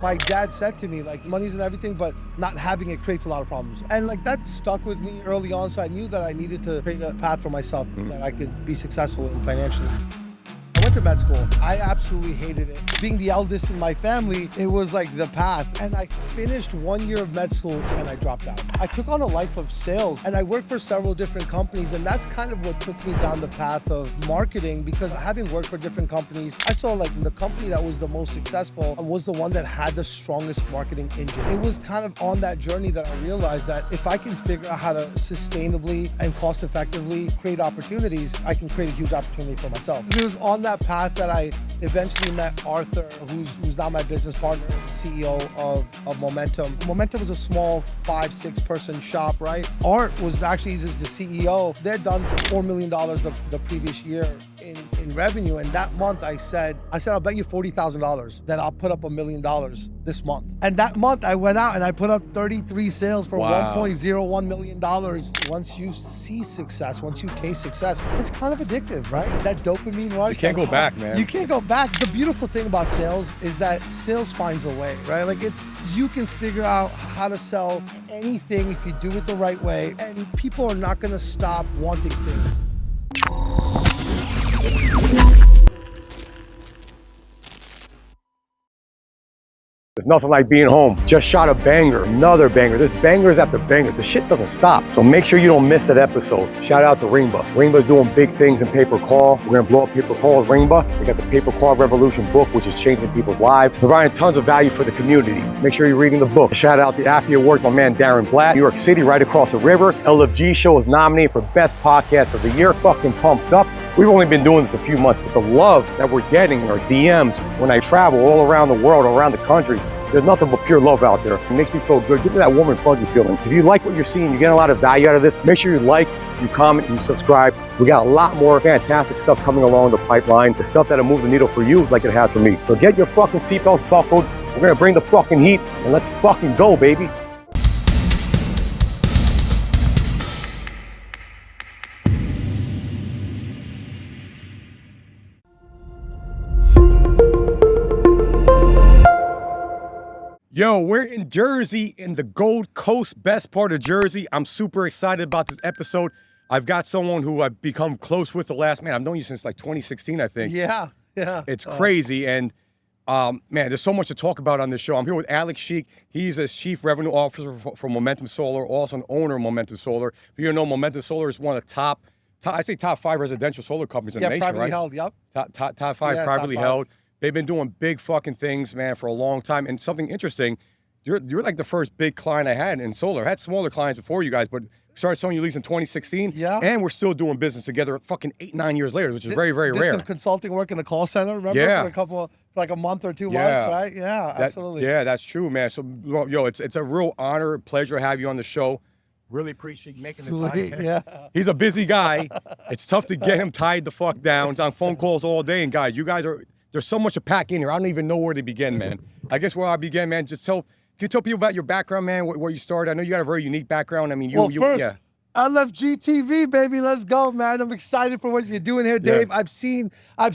My dad said to me, like, money's and everything, but not having it creates a lot of problems. And like that stuck with me early on, so I knew that I needed to create a path for myself that I could be successful in financially. I went to med school. I absolutely hated it. Being the eldest in my family, it was like the path. And I finished 1 year of med school and I dropped out. I took on a life of sales and I worked for several different companies, and that's kind of what took me down the path of marketing, because having worked for different companies, I saw like the company that was the most successful was the one that had the strongest marketing engine. It was kind of on that journey that I realized that if I can figure out how to sustainably and cost effectively create opportunities, I can create a huge opportunity for myself. It was on that path that I eventually met Arthur, who's now my business partner, CEO of Momentum. Momentum was a small 5-6 person shop, right? Art was actually the CEO. They'd done $4 million the previous year in revenue. And that month I said, I'll bet you $40,000 that I'll put up $1 million this month. And that month I went out and I put up 33 sales for $1.01 million. Once you see success, once you taste success, it's kind of addictive, right? That dopamine rush. You can't go back, man. You can't go back. The beautiful thing about sales is that sales finds a way, right? Like you can figure out how to sell anything if you do it the right way, and people are not gonna stop wanting things. There's nothing like being home. Just shot a banger, another banger. There's bangers after bangers. The shit doesn't stop. So make sure you don't miss that episode. Shout out to Ringba. Ringba's doing big things in pay-per-call. We're gonna blow up pay-per-call with Ringba. We got the pay-per-call revolution book, which is changing people's lives, providing tons of value for the community. Make sure you're reading the book. Shout out to the Affy Award, my man Darren Blatt, New York City, right across the river. LFG Show is nominated for Best Podcast of the Year. Fucking pumped up. We've only been doing this a few months, but the love that we're getting, our DMs, when I travel all around the world, around the country, there's nothing but pure love out there. It makes me feel good. Give me that warm and fuzzy feeling. If you like what you're seeing, you're getting a lot of value out of this, make sure you like, you comment, you subscribe. We got a lot more fantastic stuff coming along the pipeline. The stuff that'll move the needle for you like it has for me. So get your fucking seatbelts buckled. We're gonna bring the fucking heat, and let's fucking go, baby. Yo, we're in Jersey, in the Gold Coast, best part of Jersey. I'm super excited about this episode. I've got someone who I've become close with the last, man, I've known you since like 2016, I think. Yeah. It's crazy. And man, there's so much to talk about on this show. I'm here with Sheik. He's a Chief Revenue Officer for Momentum Solar, also an owner of Momentum Solar. If you don't know, Momentum Solar is one of the top, I'd say top 5 residential solar companies in the nation, privately right? held, yep. Top 5 privately held. They've been doing big fucking things, man, for a long time. And something interesting, you're like the first big client I had in solar. I had smaller clients before you guys, but started selling you leads in 2016. Yeah. And we're still doing business together fucking 8-9 years later, which is very, very rare. Did some consulting work in the call center, remember? Yeah. For like a month or 2 months, right? Yeah, absolutely. Yeah, that's true, man. So, yo, it's a real honor, pleasure to have you on the show. Really appreciate you making the time. Yeah. He's a busy guy. It's tough to get him tied the fuck down. He's on phone calls all day. And guys, you guys are... There's so much to pack in here. I don't even know where to begin, man. I guess where I begin, man, can you tell people about your background, man, where you started? I know you got a very unique background. I mean, first, LFG TV, baby, let's go, man. I'm excited for what you're doing here, Dave. Yeah. I've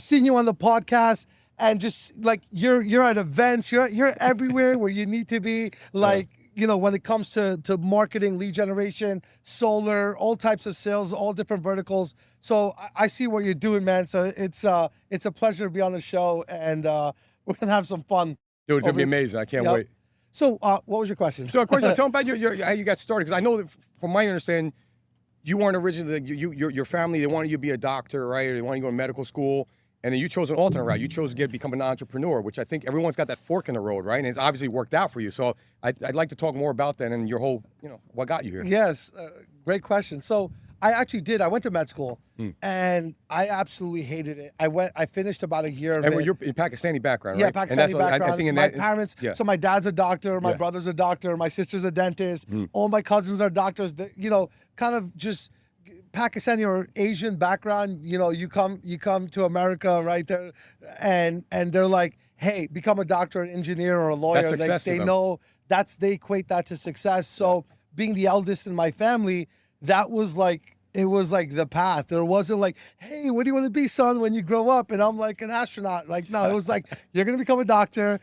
seen you on the podcast, and just like you're at events, you're everywhere where you need to be. Like, you know, when it comes to marketing, lead generation, solar, all types of sales, all different verticals. So I see what you're doing, man. So it's a pleasure to be on the show, and we're gonna have some fun. Dude, it's gonna be amazing. I can't wait. So what was your question? So, tell me about how you got started, because I know that from my understanding, you weren't originally, your family, they wanted you to be a doctor, right? Or they wanted you to go to medical school. And then you chose an alternate route. You chose to become an entrepreneur, which I think everyone's got that fork in the road, right? And it's obviously worked out for you. So I'd like to talk more about that and your whole, what got you here. Yes, great question. So I actually did. I went to med school, and I absolutely hated it. I finished about a year of it. And you're Pakistani background, right? Yeah, Pakistani background. My parents, so my dad's a doctor, my brother's a doctor, my sister's a dentist, all my cousins are doctors, kind of just Pakistani or Asian background. You come to America right there, and they're like, hey, become a doctor, an engineer, or a lawyer. That's success. They know they equate that to success. So being the eldest in my family, that was like it was like the path. There wasn't like, hey, what do you want to be, son, when you grow up? And I'm like an astronaut. Like, no, it was like, you're going to become a doctor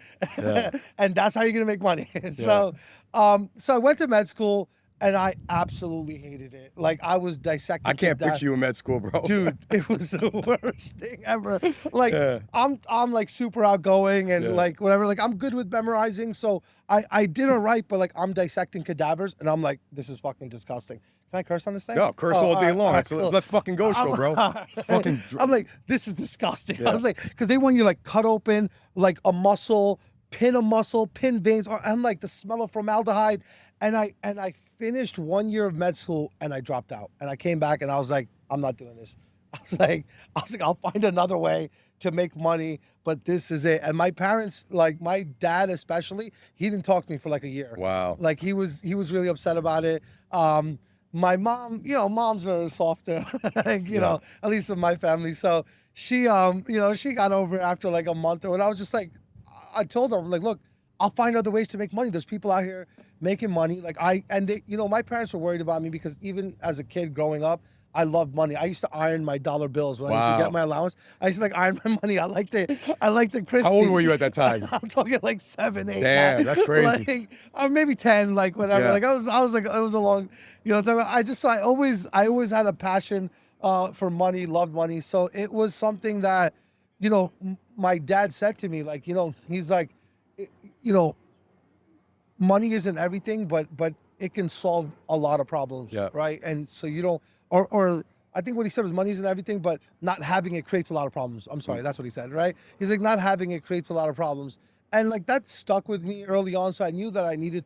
and that's how you're going to make money. So I went to med school and I absolutely hated it. Like I was dissecting. I can't picture you in med school, bro. Dude, it was the worst thing ever. Like I'm like super outgoing and like whatever. Like I'm good with memorizing. So I did all right, but like I'm dissecting cadavers and I'm like, this is fucking disgusting. Can I curse on this thing? No, curse all day long. Right, cool. Let's fucking go, show, bro. I'm like, this is disgusting. I was like, because they want you to like cut open like a muscle, pin veins. And like the smell of formaldehyde. And I finished 1 year of med school and I dropped out. And I came back and I was like, I'm not doing this. I was like, I'll find another way to make money, but this is it. And my parents, like my dad especially, he didn't talk to me for like a year. Wow. Like he was really upset about it. My mom, moms are softer, you know, at least in my family. So she, she got over it after like a month or what. I was just like, I told them like, look, I'll find other ways to make money. There's people out here making money. Like my parents were worried about me because even as a kid growing up, I loved money. I used to iron my dollar bills when I used to get my allowance. I used to like iron my money. I liked it crispy. How old were you at that time? I'm talking like 7, 8. Damn, that's crazy. Like, maybe 10, like whatever. Yeah. Like I was like, it was a long, I always had a passion for money, loved money. So it was something that, my dad said to me, like, he's like, money isn't everything, but it can solve a lot of problems, right? And so you don't, or I think what he said was money isn't everything, but not having it creates a lot of problems. I'm sorry, that's what he said, right? He's like, not having it creates a lot of problems. And like that stuck with me early on. So I knew that I needed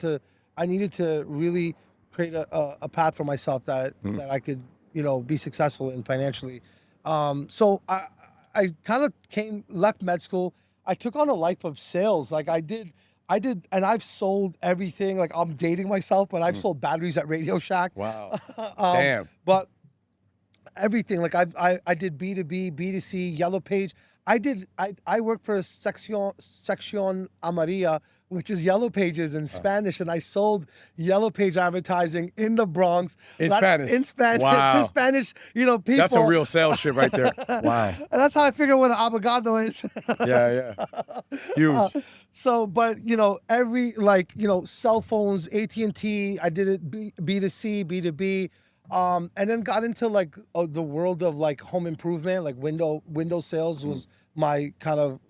to really create a path for myself that I could, be successful in financially. So I kind of left med school. I took on a life of sales. Like I did, and I've sold everything. Like I'm dating myself, but I've sold batteries at Radio Shack. Wow. Damn. But everything, like I did B2B, B2C, Yellow Page. I worked for Sección Amarilla, which is Yellow Pages in Spanish, and I sold Yellow Page advertising in the Bronx. Spanish? In Spanish. Wow. To Spanish, people. That's a real sales shit right there. Wow. And that's how I figured what an abogado is. Yeah. Huge. So, but, every, cell phones, AT&T, I did it B2C, B2B. And then got into like the world of like home improvement, like window sales was my kind of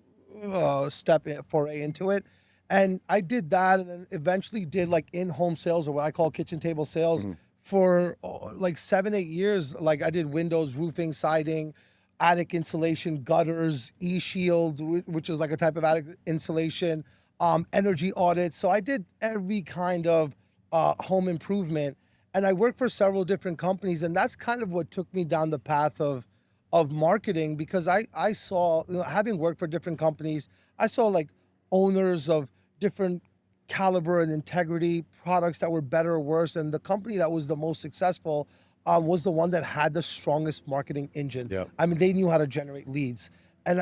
foray into it. And I did that, and then eventually did like in-home sales, or what I call kitchen table sales, for like 7, 8 years. Like I did windows, roofing, siding, attic insulation, gutters, e-shield, which is like a type of attic insulation, energy audits. So I did every kind of home improvement. And I worked for several different companies, and that's kind of what took me down the path of marketing, because I saw, having worked for different companies, I saw like owners of different caliber and integrity, products that were better or worse, and the company that was the most successful was the one that had the strongest marketing engine. Yep. I mean, they knew how to generate leads, and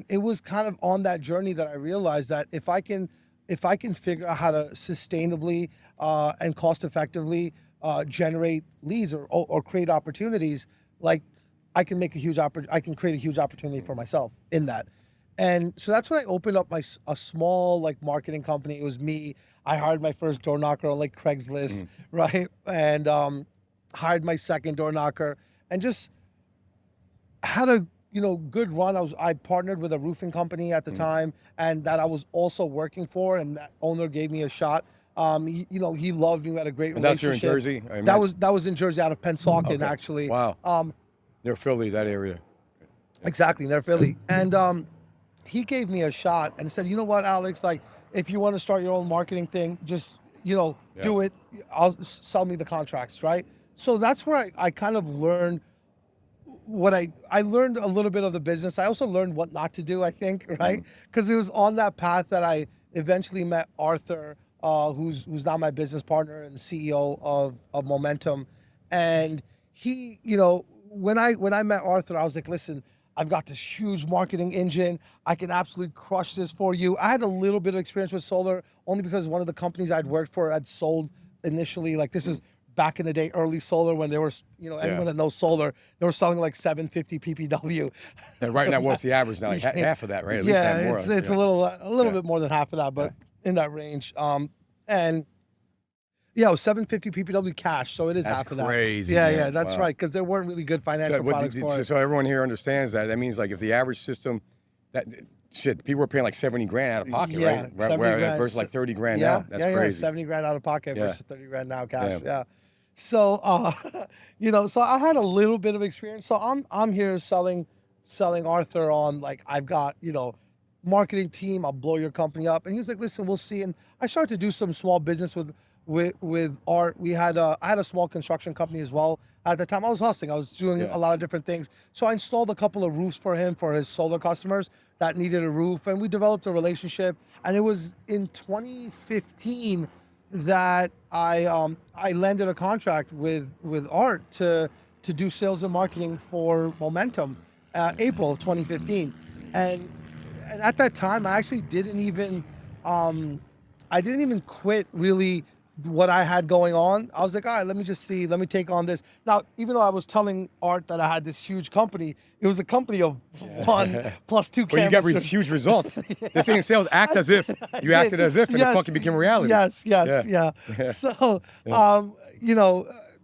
it was kind of on that journey that I realized that if I can figure out how to sustainably and cost effectively generate leads or create opportunities, like I can create a huge opportunity for myself in that. And so that's when I opened up a small like marketing company. It was me. I hired my first door knocker on like Craigslist, right? And hired my second door knocker, and just had a good run. I partnered with a roofing company at the time, and that I was also working for, and that owner gave me a shot. He loved me. We had a great relationship. That's here in Jersey? That was in Jersey, out of Pennsauken, actually. Wow. Near Philly, that area. Exactly, near Philly. And he gave me a shot and said, you know what, Alex, like, if you want to start your own marketing thing, just, do it. Sell me the contracts, right? So that's where I kind of learned what I learned a little bit of the business. I also learned what not to do, I think, right? Because it was on that path that I eventually met Arthur, who's now my business partner and CEO of Momentum. And he, when I met Arthur, I was like, listen, I've got this huge marketing engine. I can absolutely crush this for you. I had a little bit of experience with solar only because one of the companies I'd worked for had sold initially. Like, this is back in the day, early solar, when they were, anyone that knows solar, they were selling like 750 ppw. And right now, what's the average now? Like half of that, right? At least Yeah, more. it's a little bit more than half of that, but in that range. And yeah, it was 750 ppw cash, so it is half of that. Crazy. Yeah, that's right, because there weren't really good financial products for it. So everyone here understands that. That means like if the average system, people were paying like 70 grand out of pocket, right? 70 grand versus like 30 grand now. That's crazy. 70 grand out of pocket versus 30 grand now cash. Yeah. So, so I had a little bit of experience. So I'm here selling Arthur on, like, I've got, marketing team, I'll blow your company up. And he's like, listen, we'll see. And I started to do some small business with Art. I had a small construction company as well. At the time, I was hustling. I was doing a lot of different things. So I installed a couple of roofs for him, for his solar customers that needed a roof. And we developed a relationship. And it was in 2015 that I landed a contract with Art to do sales and marketing for Momentum, April of 2015. And at that time, I actually didn't even quit really what I had going on. I was like, all right, let me take on this. Now, even though I was telling Art that I had this huge company, it was a company of 1 plus 2 Well, you got huge results. This ain't sales. Act as if. You acted as if, and it fucking became a reality. Yes. So,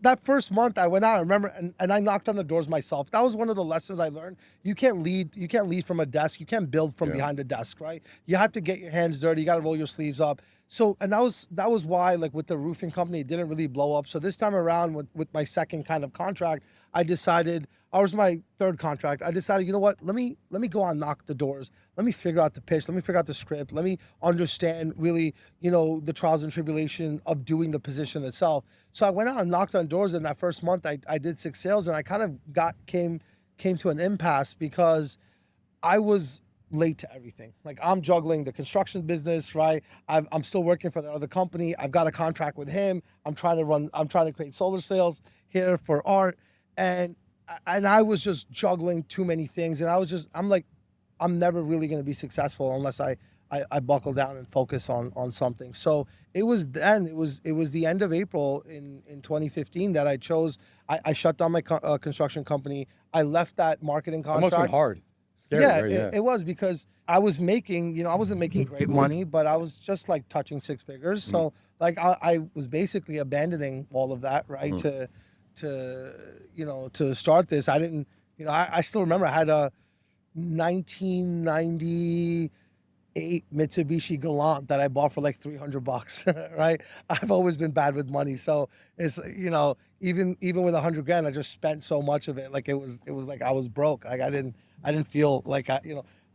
that first month I went out, I remember, and I knocked on the doors myself. That was one of the lessons I learned. You can't lead from a desk. You can't build from behind a desk, right? You have to get your hands dirty. You got to roll your sleeves up. So, and that was why, like, with the roofing company, it didn't really blow up. So this time around with my second kind of contract, I decided, or it was my third contract, I decided, you know what, let me go out and knock the doors. Let me figure out the pitch. Let me figure out the script. Let me understand really, the trials and tribulation of doing the position itself. So I went out and knocked on doors. In that first month, I did 6 sales, and I kind of came to an impasse because I was late to everything. Like, I'm juggling the construction business, right? I'm still working for the other company. I've got a contract with him. I'm trying to create solar sales here for Art. And I was just juggling too many things. And I'm like, I'm never really going to be successful unless I buckle down and focus on something. So it was the end of April in 2015 that I shut down my construction company. I left that marketing contract. It must have been hard. Scary, right? It was, because I was making, I wasn't making great money, but I was just like touching 6 figures. So like I was basically abandoning all of that, right? To start this. I didn't, I still remember I had a 1998 Mitsubishi Galant that I bought for like $300, right? I've always been bad with money. So it's, even with 100 grand, I just spent so much of it. Like it was like I was broke. Like I didn't feel like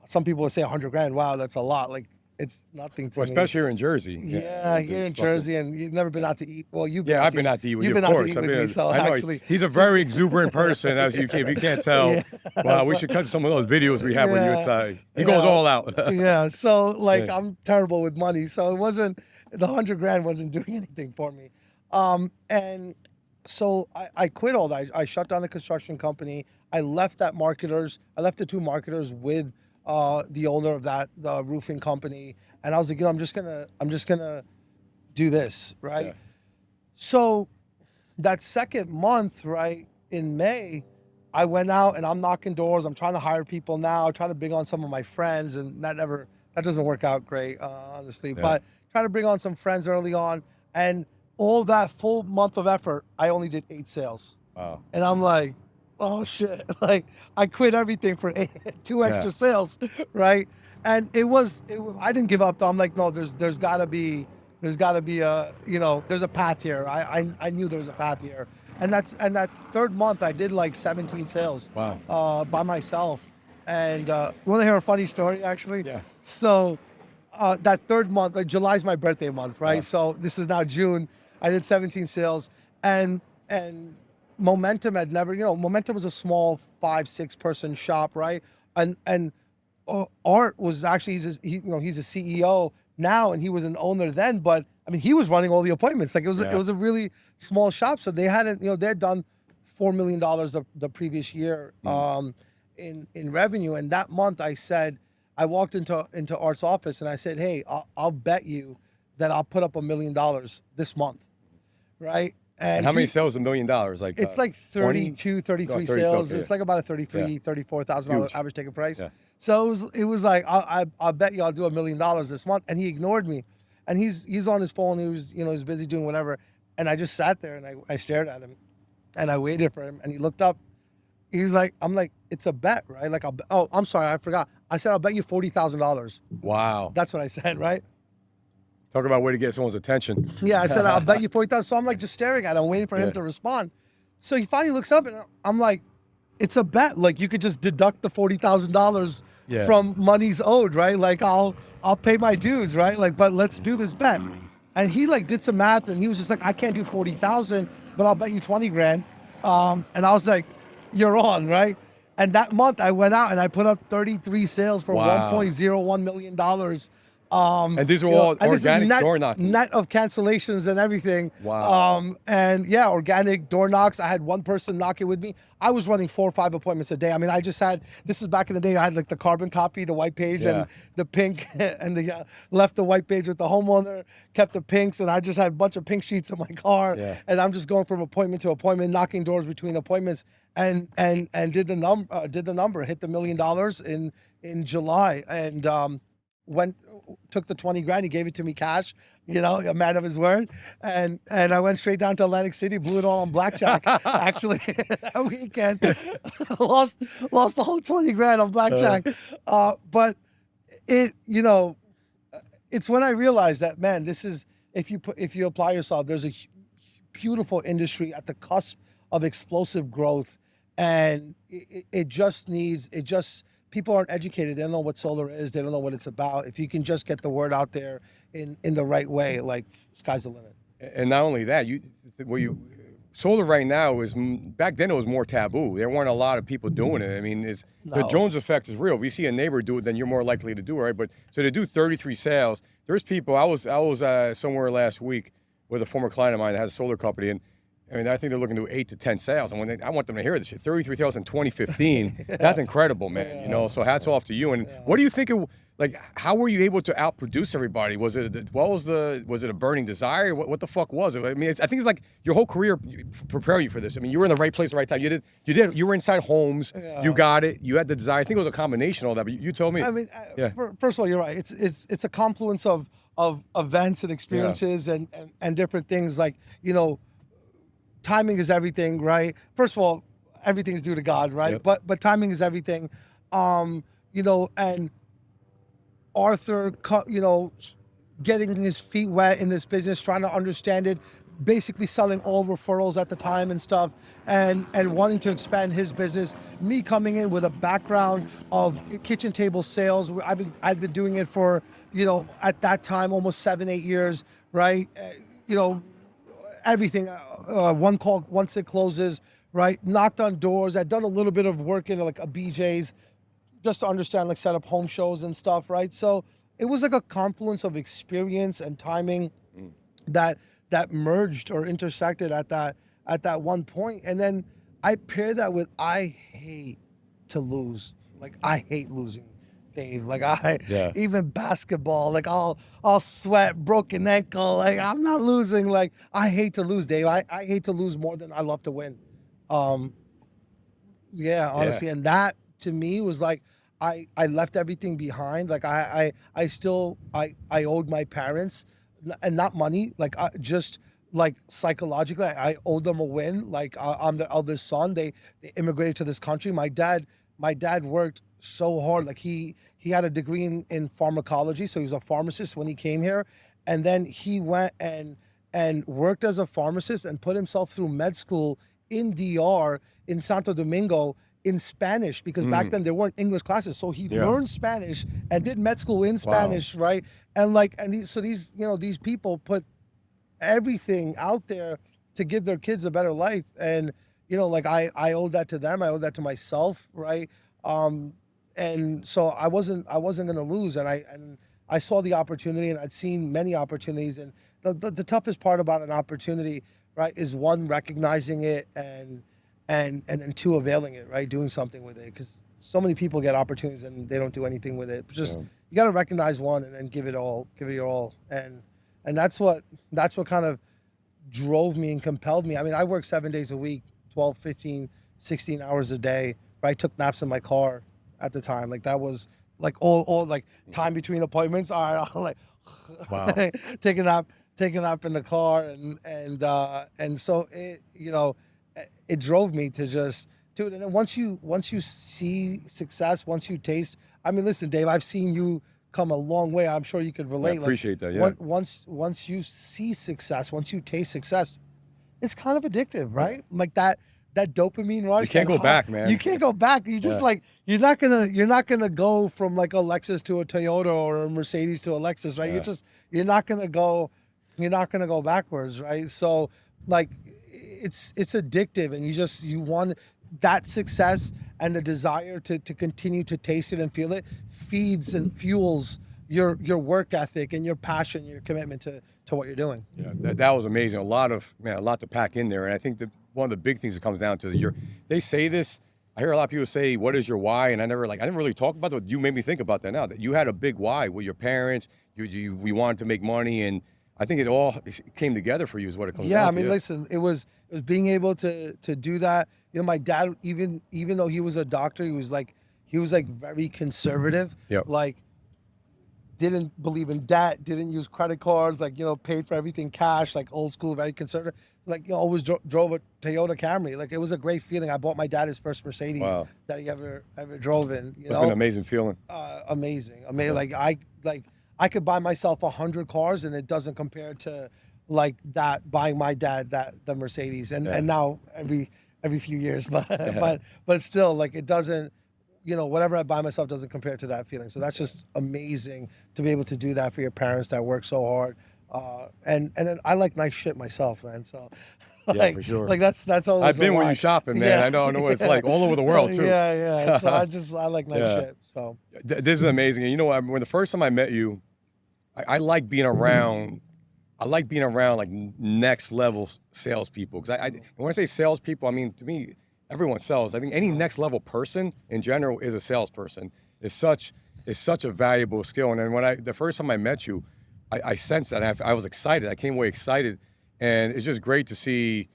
some people would say 100 grand. Wow, that's a lot. Like, it's nothing to me. Especially here in Jersey. Yeah, here in Jersey, and you've never been out to eat. Well, you've been I've been out to eat with you, of course. So actually, he's a very exuberant person, if you can't tell. Wow, we should cut some of those videos we have with you inside. He goes all out. So I'm terrible with money, so it wasn't, the 100 grand wasn't doing anything for me. And so I quit all that. I shut down the construction company. I left the 2 marketers with the owner of the roofing company, and I was like, I'm just gonna do this, right? Yeah. So that second month, right, in May, I went out and I'm knocking doors. I'm trying to hire people now, trying to bring on some of my friends, and that doesn't work out great, honestly. Yeah. But trying to bring on some friends early on, and all that full month of effort, I only did 8 sales. Wow. And I'm like, oh shit! Like, I quit everything for 2 extra sales, right? And I didn't give up though. I'm like, no, there's gotta be a, there's a path here. I knew there was a path here. And that third month I did like 17 sales. Wow. By myself. And you want to hear a funny story actually? Yeah. So that third month, July's my birthday month, right? Wow. So this is now June. I did 17 sales, and Momentum had never, Momentum was a small 5-6 person shop, right? And Art was actually, he's a CEO now, and he was an owner then, but I mean, he was running all the appointments. Like it was a really small shop. So they hadn't, they had done $4 million the previous year in revenue. And that month I walked into Art's office and I said, hey, I'll bet you that I'll put up $1 million this month, right? And how many sales $1 million? Like it's like 32, 33 sales. Okay, it's like about a $33,000, $34,000 Huge. average ticket price. Yeah. So it was like, I'll bet you I'll do $1 million this month. And he ignored me. And he's on his phone. He was, he was busy doing whatever. And I just sat there and I stared at him and I waited for him. And he looked up. He was like, I'm like, it's a bet, right? Like, I'm sorry, I forgot. I said, I'll bet you $40,000. Wow. That's what I said, right? Talk about a way to get someone's attention. Yeah, I said, I'll bet you 40,000. So I'm like just staring at him, waiting for him to respond. So he finally looks up and I'm like, it's a bet. Like, you could just deduct the $40,000 from monies owed, right? Like, I'll pay my dues, right? Like, but let's do this bet. And he like did some math and he was just like, I can't do 40,000, but I'll bet you 20 grand. And I was like, you're on, right? And that month I went out and I put up 33 sales for $1.01 million. And these are all organic door knocking. Net of cancellations and everything. Wow. And yeah, organic door knocks. I had one person knock it with me. I was running 4 or 5 appointments a day. I mean, this is back in the day, I had like the carbon copy, the white page and the pink, and left the white page with the homeowner, kept the pinks, and I just had a bunch of pink sheets in my car. Yeah. And I'm just going from appointment to appointment, knocking doors between appointments, and did the number, hit the $1 million in July. And took the 20 grand, he gave it to me cash, a man of his word. And I went straight down to Atlantic City, blew it all on blackjack. Actually, that weekend, lost the whole 20 grand on blackjack. But it's when I realized that, man, this is, if you apply yourself, there's a beautiful industry at the cusp of explosive growth. And it just people aren't educated. They don't know what solar is. They don't know what it's about. If you can just get the word out there in the right way, like, sky's the limit. And not only that, solar right now back then it was more taboo. There weren't a lot of people doing it. I mean, the Jones effect is real. If you see a neighbor do it, then you're more likely to do it, right? But so to do 33 sales, there's people. I was somewhere last week with a former client of mine that has a solar company, and I mean, I think they're looking to do 8 to 10 sales. And I want them to hear this shit. 33 sales in 2015. That's incredible, man. So hats off to you. And what do you think how were you able to outproduce everybody? Was it a burning desire? What the fuck was it? I mean, I think it's like your whole career prepared you for this. I mean, you were in the right place at the right time. You were inside homes. Yeah. You got it. You had the desire. I think it was a combination of all that, but you told me. I mean, first of all, you're right. It's a confluence of events and experiences and different things, like, timing is everything, right? First of all, everything is due to God, right? Yep. But timing is everything. And Arthur, getting his feet wet in this business, trying to understand it, basically selling all referrals at the time and stuff, and wanting to expand his business. Me coming in with a background of kitchen table sales. I've been doing it for, at that time, almost 7-8 years, right? Everything, one call once it closes, right? Knocked on doors. I'd done a little bit of work in like a BJ's just to understand, like, set up home shows and stuff, right? So it was like a confluence of experience and timing that merged or intersected at that one point. And then I pair that with, I hate to lose. Like, I hate losing, Dave. Like, even basketball, like, I'll sweat, broken ankle. Like, I'm not losing. Like, I hate to lose, Dave. I hate to lose more than I love to win. Honestly. And that, to me, was like, I left everything behind. Like, I owed my parents, and not money, like, just like psychologically, I owed them a win. Like, I'm their eldest son. They immigrated to this country. My dad worked so hard. Like, he had a degree in pharmacology, so he was a pharmacist when he came here, and then he went and worked as a pharmacist and put himself through med school in DR in Santo Domingo in Spanish, because back then there weren't English classes. So he learned Spanish and did med school in Spanish, right? And these people put everything out there to give their kids a better life. And, like, I owe that to them. I owe that to myself, right? And so I wasn't going to lose. And I saw the opportunity, and I'd seen many opportunities. And the toughest part about an opportunity, right, is one, recognizing it, and then two, availing it, right, doing something with it. Because so many people get opportunities and they don't do anything with it. You got to recognize one and then give it your all. And that's what kind of drove me and compelled me. I mean, I work 7 days a week, 12, 15, 16 hours a day, right? Took naps in my car at the time. Like that was like all like time between appointments. All right, I'll like Wow. take a nap in the car. And so it, you know, it drove me to just do it. And then once you see success, once you taste, I mean, listen, Dave, I've seen you come a long way. I'm sure you could relate. I appreciate that. Yeah. Once you see success, once you taste success, it's kind of addictive, right? Like that dopamine rush. You can't go back, man. You can't go back. You just like you're not gonna go from like a Lexus to a Toyota or a Mercedes to a Lexus, right? Yeah. You're not gonna go backwards, right? So like it's addictive, and you want that success, and the desire to continue to taste it and feel it feeds and fuels your work ethic and your passion, your commitment to what you're doing. Yeah, that was amazing. A lot to pack in there. And I think that one of the big things that comes down to they say this. I hear a lot of people say, "What is your why?" And I never really talk about it. You made me think about that now. That you had a big why with your parents. We wanted to make money, and I think it all came together for you. Is what it comes down to. Yeah, I mean, listen, it was being able to do that. You know, my dad, even though he was a doctor, he was like very conservative. Yep. Like, didn't believe in debt, didn't use credit cards, like, you know, paid for everything cash, like old school, very conservative. Like, you know, always drove a Toyota Camry. Like, it was a great feeling. I bought my dad his first Mercedes that he ever drove in. It's been an amazing feeling. Amazing. Like I could buy myself 100 cars, and it doesn't compare to like that buying my dad the Mercedes, and now every few years, but still, like, it doesn't. You know, whatever I buy myself doesn't compare to that feeling. So that's just amazing to be able to do that for your parents that work so hard. And then I like nice shit myself, man. So yeah, for sure. Like that's always. I've been where you shopping, man. I know what it's like all over the world too. Yeah. So I like nice shit. So this is amazing. And you know what? When the first time I met you, I like being around. I like being around like next level salespeople, because and when I say salespeople, I mean, to me, everyone sells. I think any next level person in general is a salesperson. It's such a valuable skill. And then the first time I met you, I sensed that. I was excited. I came away excited, and it's just great to see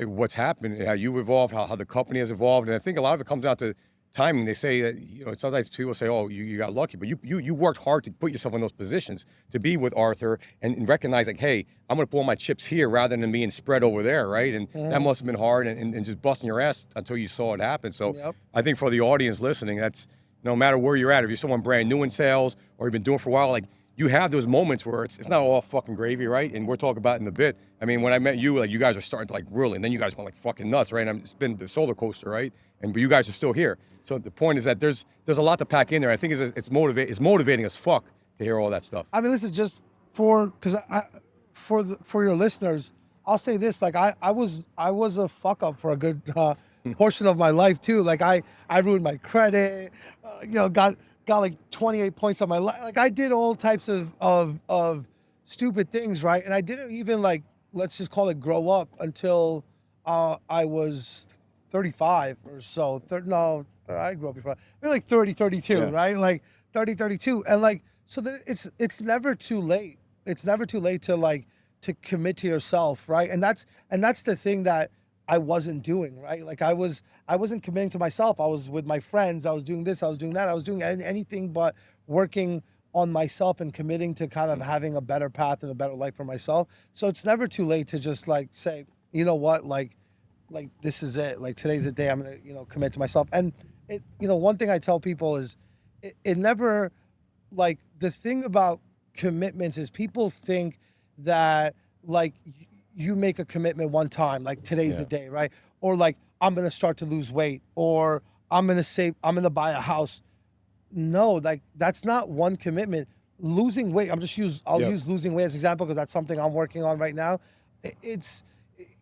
what's happened, how you've evolved, how the company has evolved. And I think a lot of it comes down to timing. They say that, you know, sometimes people say, "Oh, you got lucky," but you worked hard to put yourself in those positions to be with Arthur and recognize, like, hey, I'm going to pull my chips here rather than being spread over there, right? And that must have been hard, and just busting your ass until you saw it happen. So I think for the audience listening, that's no matter where you're at, if you're someone brand new in sales or you've been doing it for a while, like, you have those moments where it's not all fucking gravy, right? And we'll talk about it in a bit. I mean, when I met you, like, you guys are starting to like really, and then you guys went like fucking nuts, right? And it's been the roller coaster, right? But you guys are still here. So the point is that there's a lot to pack in there. I think it's motivating as fuck to hear all that stuff. I mean, listen, just for your listeners, I'll say this: like, I was a fuck up for a good portion of my life too. Like, I ruined my credit, you know, got like 28 points on my life. Like, I did all types of stupid things, right? And I didn't even, like, let's just call it grow up until I was 35 or so. I grew up before. Maybe like 30, 32, right? Like 30, 32. And like, so that it's never too late. It's never too late to commit to yourself, right? And that's the thing that I wasn't doing, right? Like, I wasn't committing to myself. I was with my friends. I was doing this. I was doing that. I was doing anything but working on myself and committing to kind of having a better path and a better life for myself. So it's never too late to just like say, you know what, like this is it. Like, today's the day I'm gonna, you know, commit to myself. And it, you know, one thing I tell people is it never, like, the thing about commitments is people think that, like, you make a commitment one time, like today's the day, right? Or like, I'm gonna start to lose weight, or I'm gonna buy a house. No, like, that's not one commitment. Losing weight, I'll use losing weight as an example, because that's something I'm working on right now. It's,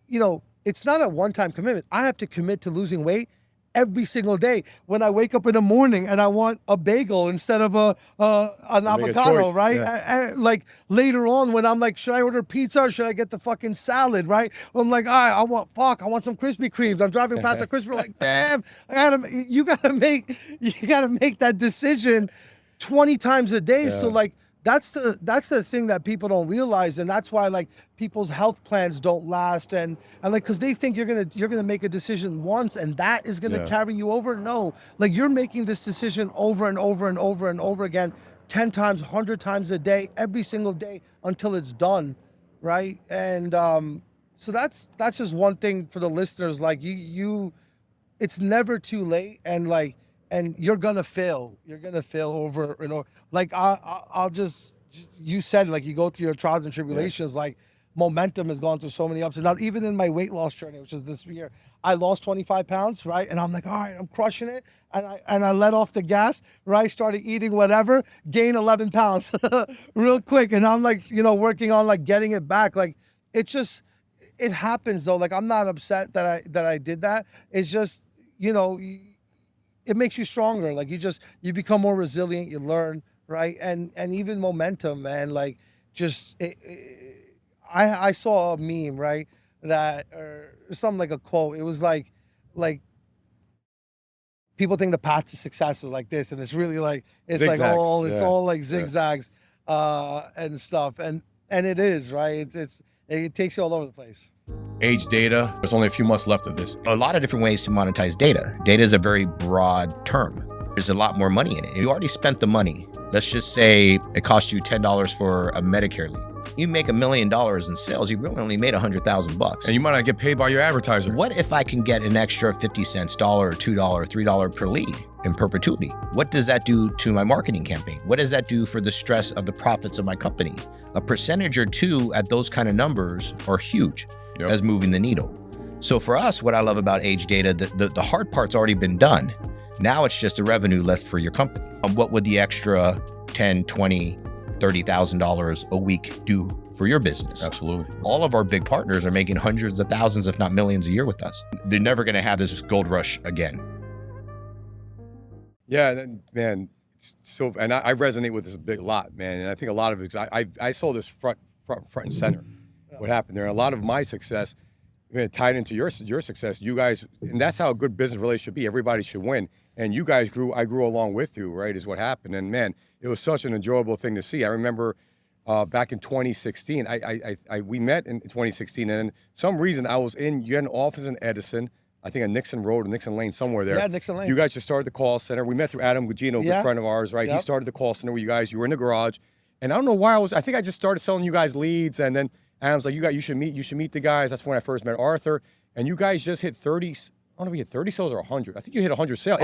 you know, it's not a one-time commitment. I have to commit to losing weight every single day. When I wake up in the morning and I want a bagel instead of an avocado, right? Yeah. Like, later on when I'm like, should I order pizza or should I get the fucking salad, right? I'm like, all right, I want some Krispy Kremes. I'm driving past a Krispy, like, damn, you gotta make that decision 20 times a day. So like, that's the thing that people don't realize, and that's why like people's health plans don't last, and like because they think you're gonna make a decision once and that is gonna carry you over. No, like you're making this decision over and over and over and over again, 10 times, 100 times a day, every single day until it's done, right? And so that's just one thing for the listeners. Like you, it's never too late, and you're gonna fail. You're gonna fail over and over. Like I'll just, you said, like you go through your trials and tribulations. Like momentum has gone through so many ups and downs. Even in my weight loss journey, which is this year, I lost 25 pounds, right? And I'm like, all right, I'm crushing it. And I let off the gas, right? Started eating whatever, gained 11 pounds real quick. And I'm like, working on like getting it back. Like it happens though. Like I'm not upset that I did that. It's just, it makes you stronger. Like you become more resilient, you learn, right? And even momentum, man, like I saw a meme, right? That, or something like a quote. It was like people think the path to success is like this, and it's really like, it's zigzags. Like all like zigzags, and stuff. And it is, right? It takes you all over the place. Age data. There's only a few months left of this. A lot of different ways to monetize data. Data is a very broad term. There's a lot more money in it. You already spent the money. Let's just say it cost you $10 for a Medicare lead. You make $1 million in sales, you really only made $100,000. And you might not get paid by your advertiser. What if I can get an extra 50 cents, $1, $2, $3 per lead in perpetuity? What does that do to my marketing campaign? What does that do for the stress of the profits of my company? A percentage or two at those kind of numbers are huge as moving the needle. So for us, what I love about age data, the hard part's already been done. Now it's just the revenue left for your company. What would the extra $10, $20, $30,000 a week do for your business? Absolutely. All of our big partners are making hundreds of thousands, if not millions a year with us. They're never going to have this gold rush again. Yeah, man. So, and I resonate with this a big lot, man. And I think a lot of it, I saw this front and center, what happened there. And a lot of my success, tied into your success, you guys, and that's how a good business relationship should be. Everybody should win. And you guys I grew along with you, right, is what happened. And man, it was such an enjoyable thing to see. I remember back in 2016, we met in 2016, and some reason you had an office in Edison, I think on Nixon Road or Nixon Lane, somewhere there. Yeah, Nixon Lane. You guys just started the call center. We met through Adam Gugino, a good friend of ours, right? Yep. He started the call center with you guys. You were in the garage. And I don't know why I think I just started selling you guys leads, and then Adam's like, you should meet the guys. That's when I first met Arthur. And you guys just hit 30, I don't know if you hit 30 sales or 100. I think you hit 100 sales.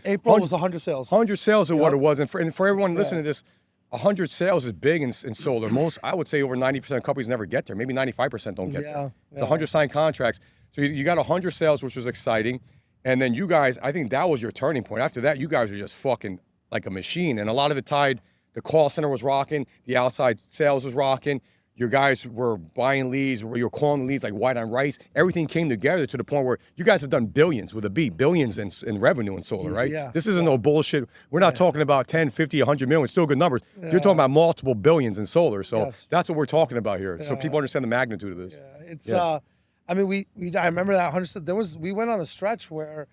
April was 100 sales. 100 sales is what it was. And for everyone listening to this, 100 sales is big in solar. Most, I would say over 90% of companies never get there. Maybe 95% don't get there. It's 100 signed contracts. So you got 100 sales, which was exciting. And then you guys, I think that was your turning point. After that, you guys were just fucking like a machine. And a lot of it tied, the call center was rocking, the outside sales was rocking. You guys were buying leads, you were calling leads like white on rice. Everything came together to the point where you guys have done billions with a B, billions in revenue in solar, right? Yeah. This isn't no bullshit. We're not talking about 10, 50, 100 million, still good numbers. Yeah. You're talking about multiple billions in solar. So that's what we're talking about here. So people understand the magnitude of this. Yeah. It's, I mean, I remember that 100, we went on a stretch where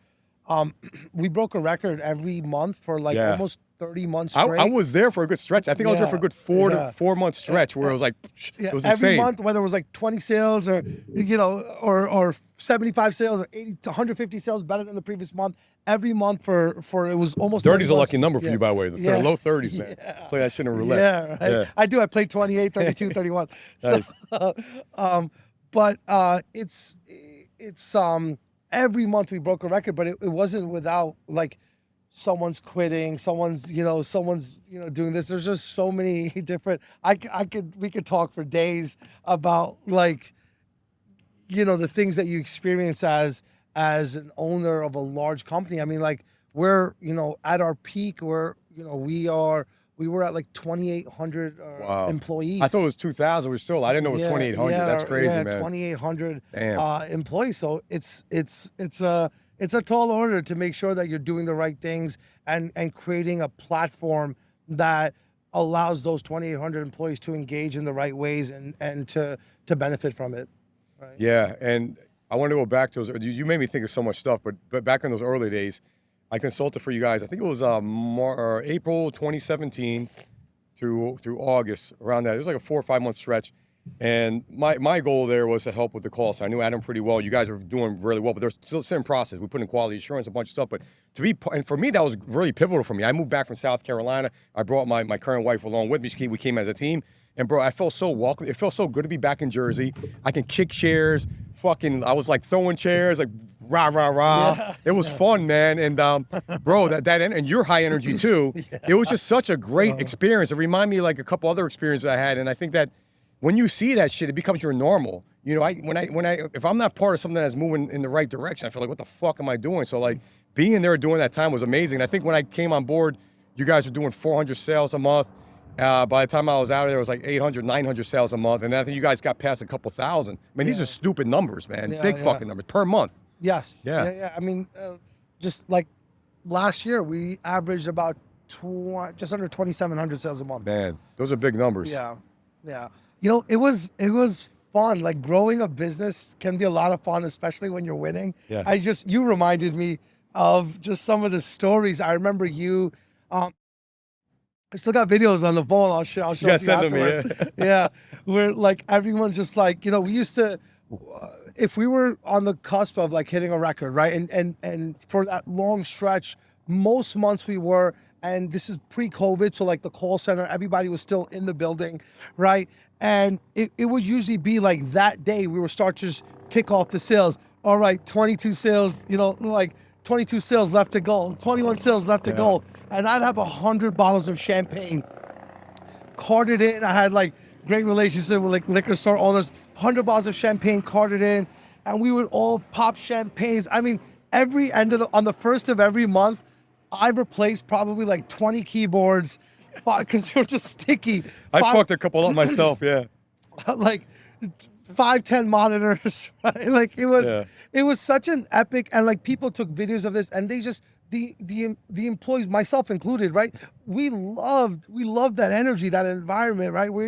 we broke a record every month for like almost 30 months straight. I was there for a good stretge. I think I was there for a good 4 month stretch where it was like, it was insane. Every month, whether it was like 20 sales or, or 75 sales or 80 to 150 sales better than the previous month, every month for it was almost 30 is a lucky number for you, by the way. The low 30s, man. Play that shit in roulette. Yeah, right. Yeah. I do. I played 28, 32, 31. Nice. So, but it's every month we broke a record, but it wasn't without like someone's quitting, someone's doing this. There's just so many different. We could talk for days about like, the things that you experience as an owner of a large company. I mean, like we're at our peak, we were at like 2,800 employees. I thought it was 2,000. I didn't know it was 2,800. That's crazy, man. 2,800 employees. So it's a tall order to make sure that you're doing the right things and creating a platform that allows those 2,800 employees to engage in the right ways and to benefit from it. Right? Yeah, and I want to go back to those. You made me think of so much stuff, but back in those early days, I consulted for you guys. I think it was April 2017 through August, around that. It was like a 4 or 5 month stretch. And my goal there was to help with the call. So I knew Adam pretty well. You guys are doing really well, but there's still the same process. We put in quality assurance, a bunch of stuff. But and for me, that was really pivotal for me. I moved back from South Carolina. I brought my current wife along with me. We came as a team. And bro, I felt so welcome. It felt so good to be back in Jersey. I can kick chairs. I was like throwing chairs, like rah, rah, rah. Yeah. It was fun, man. And bro, and you're high energy too. Yeah. It was just such a great experience. It reminded me of like a couple other experiences I had. And I think that when you see that shit, it becomes your normal. You know, if I'm not part of something that's moving in the right direction, I feel like, what the fuck am I doing? So like being there during that time was amazing. And I think when I came on board, you guys were doing 400 sales a month. By the time I was out of there, it was like 800, 900 sales a month. And I think you guys got past a couple thousand. I mean, these are stupid numbers, man. Big fucking numbers per month. Yes. Yeah. I mean, just like last year, we averaged about just under 2,700 sales a month. Man, those are big numbers. Yeah. You know, it was fun. Like growing a business can be a lot of fun, especially when you're winning. Yeah. You reminded me of just some of the stories. I remember you. I still got videos on the phone. I'll show you afterwards. Yeah, where like everyone's just like, you know, we used to, if we were on the cusp of like hitting a record, right, and for that long stretch, most months we were. And this is pre-COVID, so like the call center, everybody was still in the building, right? And it would usually be like that day we would start to just tick off the sales. All right, 22 sales, you know, like 22 sales left to go, 21 sales left to go. And I'd have 100 bottles of champagne carted in. I had like great relationship with like liquor store owners, 100 bottles of champagne carted in, and we would all pop champagnes. I mean, on the first of every month, I replaced probably like 20 keyboards because they were just sticky. I fucked a couple up myself, yeah. Like 5-10 monitors, right? Like it was such an epic, and like people took videos of this, and they just the employees, myself included, right? We loved that energy, that environment, right? Where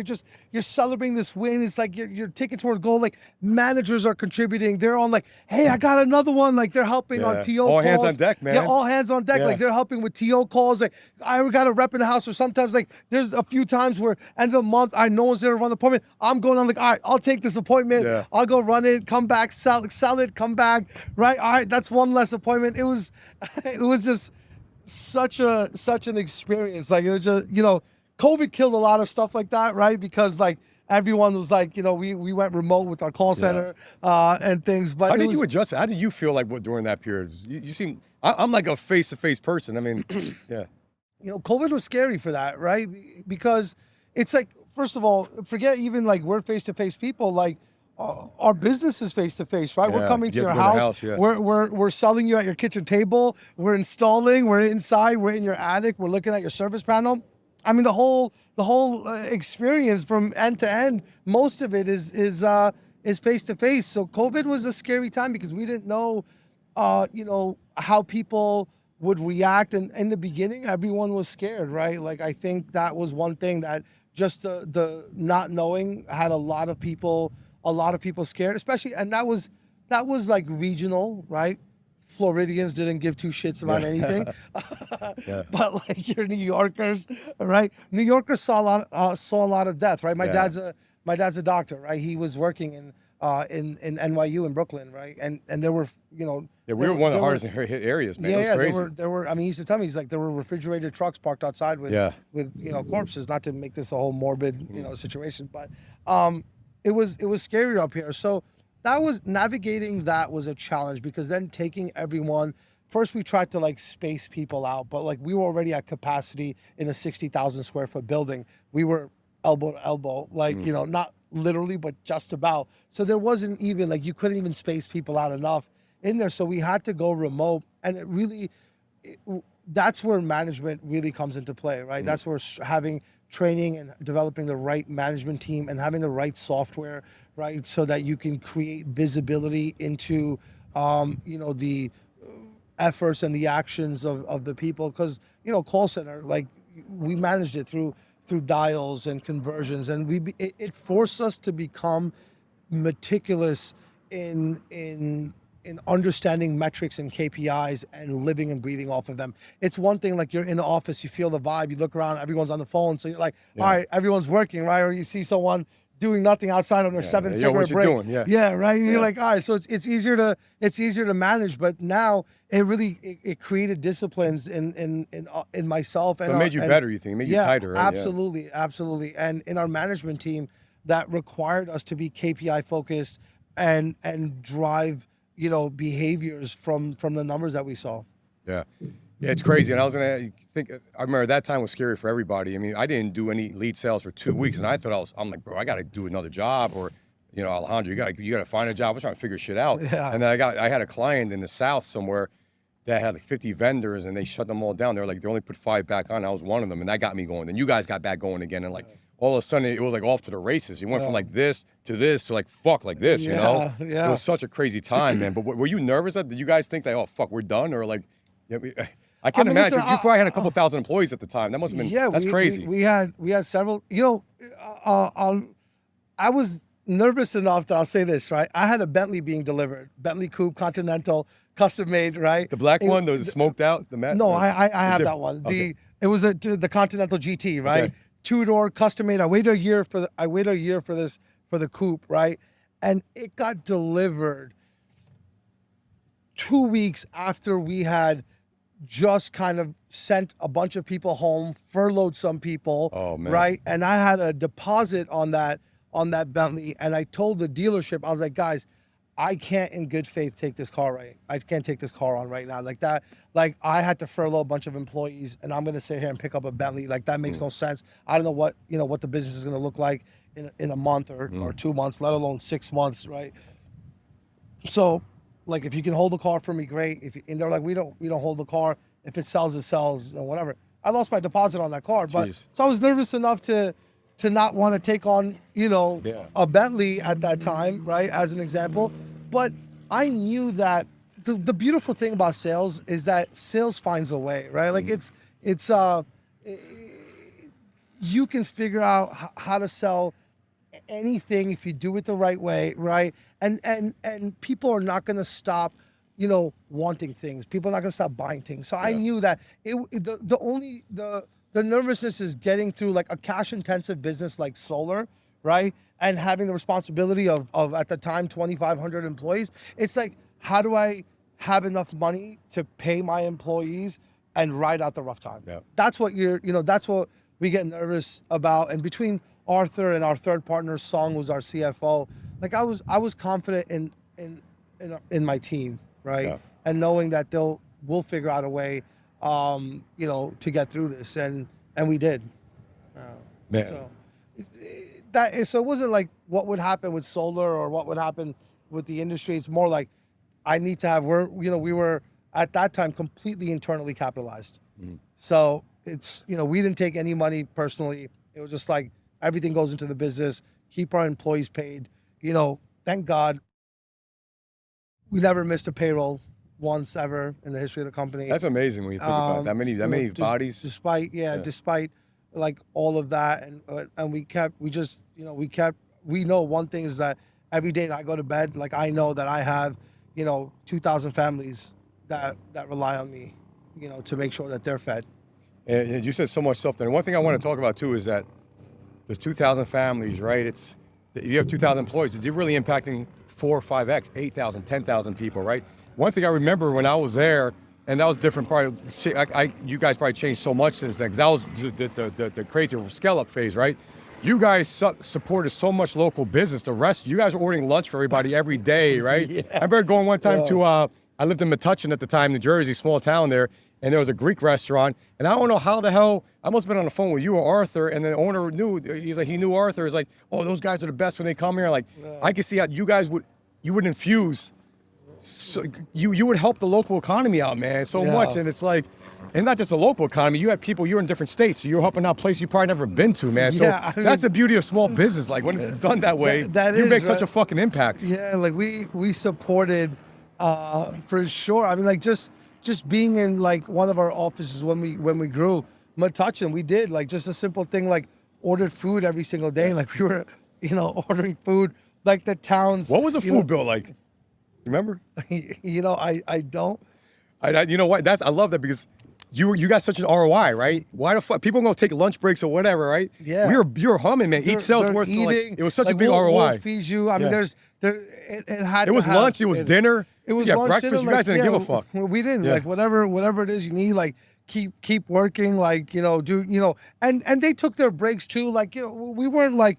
you're celebrating this win. It's like you're taking toward goal. Like managers are contributing. They're on like, hey, I got another one. Like they're helping on TO calls. All hands on deck, man. Yeah, all hands on deck. Yeah. Like they're helping with TO calls. Like I got a rep in the house, or sometimes like there's a few times where end of the month, I know one's there to run the appointment. I'm going on like, all right, I'll take this appointment. Yeah. I'll go run it, come back, sell it, come back. Right. All right, that's one less appointment. It was just such an experience. Like it was just, you know, COVID killed a lot of stuff like that, right? Because like everyone was like, you know, we went remote with our call center and things. But how did you adjust? How did you feel like during that period? You seem, I'm like a face-to-face person. I mean, yeah. You know, COVID was scary for that, right? Because it's like, first of all, forget even like we're face-to-face people. Like our business is face-to-face, right? Yeah, we're coming to your house. We're selling you at your kitchen table. We're installing. We're inside. We're in your attic. We're looking at your service panel. I mean, the whole experience from end to end, most of it is face-to-face. So COVID was a scary time because we didn't know, you know, how people would react. And in the beginning, everyone was scared, right? Like, I think that was one thing that just the not knowing had a lot of people scared, especially, and that was like regional, right? Floridians didn't give two shits about anything. But like your New Yorkers, right? New Yorkers saw a lot of death, right? My dad's a doctor, right? He was working in NYU in Brooklyn, right? And there were, you know, we were one of the hardest hit areas, man. It was crazy. There were. I mean, he used to tell me, he's like, there were refrigerated trucks parked outside with you know, corpses. Not to make this a whole morbid, you know, situation, but it was scary up here. So that was navigating. That was a challenge because then taking everyone. First, we tried to like space people out, but like we were already at capacity in a 60,000 square foot building. We were elbow to elbow, like you know, not literally, but just about. So there wasn't even like you couldn't even space people out enough in there. So we had to go remote, and that's where management really comes into play, right? That's where having training and developing the right management team and having the right software, right? So that you can create visibility into, you know, the efforts and the actions of the people. Because, you know, call center, like we managed it through dials and conversions, and it forced us to become meticulous in in understanding metrics and KPIs and living and breathing off of them. It's one thing like you're in the office, you feel the vibe, you look around, everyone's on the phone, so you're like, all right, everyone's working, right? Or you see someone doing nothing outside on their 7 cigarette break. Doing? Right. You're like, all right, so it's easier to manage. But now it created disciplines in myself, and it made you better. You think it made you tighter, right? Absolutely. And in our management team, that required us to be KPI focused and drive behaviors from the numbers that we saw. Yeah, it's crazy. And I remember that time was scary for everybody. I mean, I didn't do any lead sales for 2 weeks, and I thought I'm like, bro, I got to do another job, or Alejandro, you got to find a job. I was trying to figure shit out. Yeah. And then I had a client in the South somewhere that had like 50 vendors, and they shut them all down. They were like, they only put 5 back on. I was one of them, and that got me going. Then you guys got back going again, and like all of a sudden it was like off to the races. You went from like this to like fuck like this, you know? Yeah. It was such a crazy time, man. But were you nervous? Did you guys think like, oh fuck, we're done, or like? I can't imagine. You probably had a couple thousand employees at the time. That must have been that's crazy. We had several. I was nervous enough that I'll say this, right? I had a Bentley being delivered, Bentley Coupe Continental, custom made, right? The black one, the smoked out, the matte. No, I have that one. Okay. It was the Continental GT, right? Okay. 2-door, custom made. I waited a year for the coupe, right? And it got delivered 2 weeks after we had just kind of sent a bunch of people home, furloughed some people, right? And I had a deposit on that Bentley, and I told the dealership, I was like, guys, I can't in good faith take this car I can't take this car on right now. Like that, like I had to furlough a bunch of employees, and I'm gonna sit here and pick up a Bentley. Like that makes no sense. I don't know what the business is gonna look like in a month or 2 months, let alone 6 months, right? So, like, if you can hold the car for me, great. And they're like, we don't hold the car. If it sells, it sells, or whatever. I lost my deposit on that car, but so I was nervous enough to not want to take on, a Bentley at that time, right? As an example. But I knew that the beautiful thing about sales is that sales finds a way, right? Like you can figure out how to sell anything if you do it the right way, right? And people are not going to stop, wanting things. People are not going to stop buying things. So I knew that the nervousness is getting through like a cash intensive business like solar, right? And having the responsibility of at the time 2,500 employees. It's like, how do I have enough money to pay my employees and ride out the rough time? Yeah. That's what that's what we get nervous about. And between Arthur and our third partner, Song, who's our CFO, like I was confident in my team, right? Yeah. And knowing that we'll figure out a way, to get through this, and we did. Man. So it wasn't like what would happen with solar or what would happen with the industry. It's more like I need to have. We were at that time completely internally capitalized. So it's we didn't take any money personally. It was just like everything goes into the business. Keep our employees paid. Thank God we never missed a payroll once ever in the history of the company. That's amazing when you think about that many bodies. Despite like all of that, and we know one thing is that every day that I go to bed, like I know that I have 2,000 families that rely on me, to make sure that they're fed. And you said so much stuff there. And one thing I want to talk about too is that there's 2,000 families, right? You have 2,000 employees. You're really impacting 4 or 5x, 8,000, 10,000 people, right? One thing I remember when I was there, and that was different. Probably, you guys probably changed so much since then, because that was the crazy scale-up phase, right? You guys supported so much local business. The rest, you guys were ordering lunch for everybody every day, right? Yeah. I remember going one time to, I lived in Metuchen at the time, New Jersey, small town there, and there was a Greek restaurant, and I don't know how the hell, I must have been on the phone with you or Arthur, and the owner he knew Arthur. He's like, oh, those guys are the best when they come here. Like, I can see how you guys would infuse. So you would help the local economy out, man, so much. And it's like, and not just the local economy, you have people, you're in different states, so you're helping out places you've probably never been to, man. So that's the beauty of small business. Like when it's done that way, you make such a fucking impact. Yeah, like we supported for sure. I mean, like just being in like one of our offices when we grew, Metuchen, we did like just a simple thing like ordered food every single day. Like we were, ordering food, like the towns. What was the food bill like? Remember? You know, I don't. You know what? I love that because you got such an ROI, right? Why the fuck people gonna take lunch breaks or whatever, right? Yeah. You're humming, man. Each sale's worth it was such a big ROI. We'll feed you. I mean, it had. It was lunch. It was dinner. It was lunch, lunch. Breakfast. You guys didn't give a fuck. We didn't. Like whatever it is you need. Like keep working. Like and they took their breaks too. Like we weren't like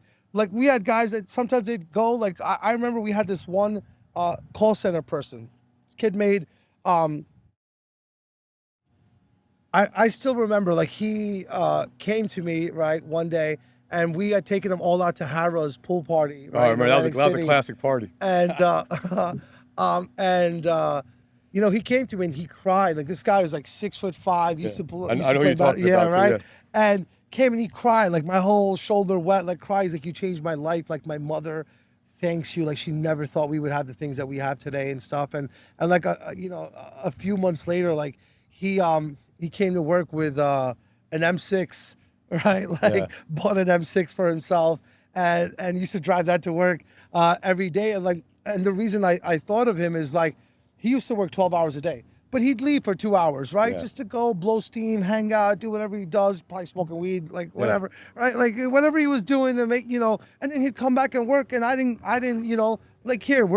we had guys that sometimes they'd go. Like I remember we had this one call center person. Kid made. I still remember, like, he came to me, right, one day, and we had taken them all out to Harrow's pool party. Right, I remember that was a classic party. And he came to me and he cried. Like, this guy was like 6'5". Used to play. I know you're talking about. Right. Yeah. And came and he cried, like my whole shoulder wet, like cries, like you changed my life, like my mother thanks you, like she never thought we would have the things that we have today and stuff. And like a few months later, like he came to work with an M6, right? Like bought an M6 for himself and used to drive that to work every day. And the reason I thought of him is like he used to work 12 hours a day, but he'd leave for 2 hours, right? Yeah. Just to go blow steam, hang out, do whatever he does, probably smoking weed, like whatever, right? Like whatever he was doing to make, and then he'd come back and work and I didn't, like he's a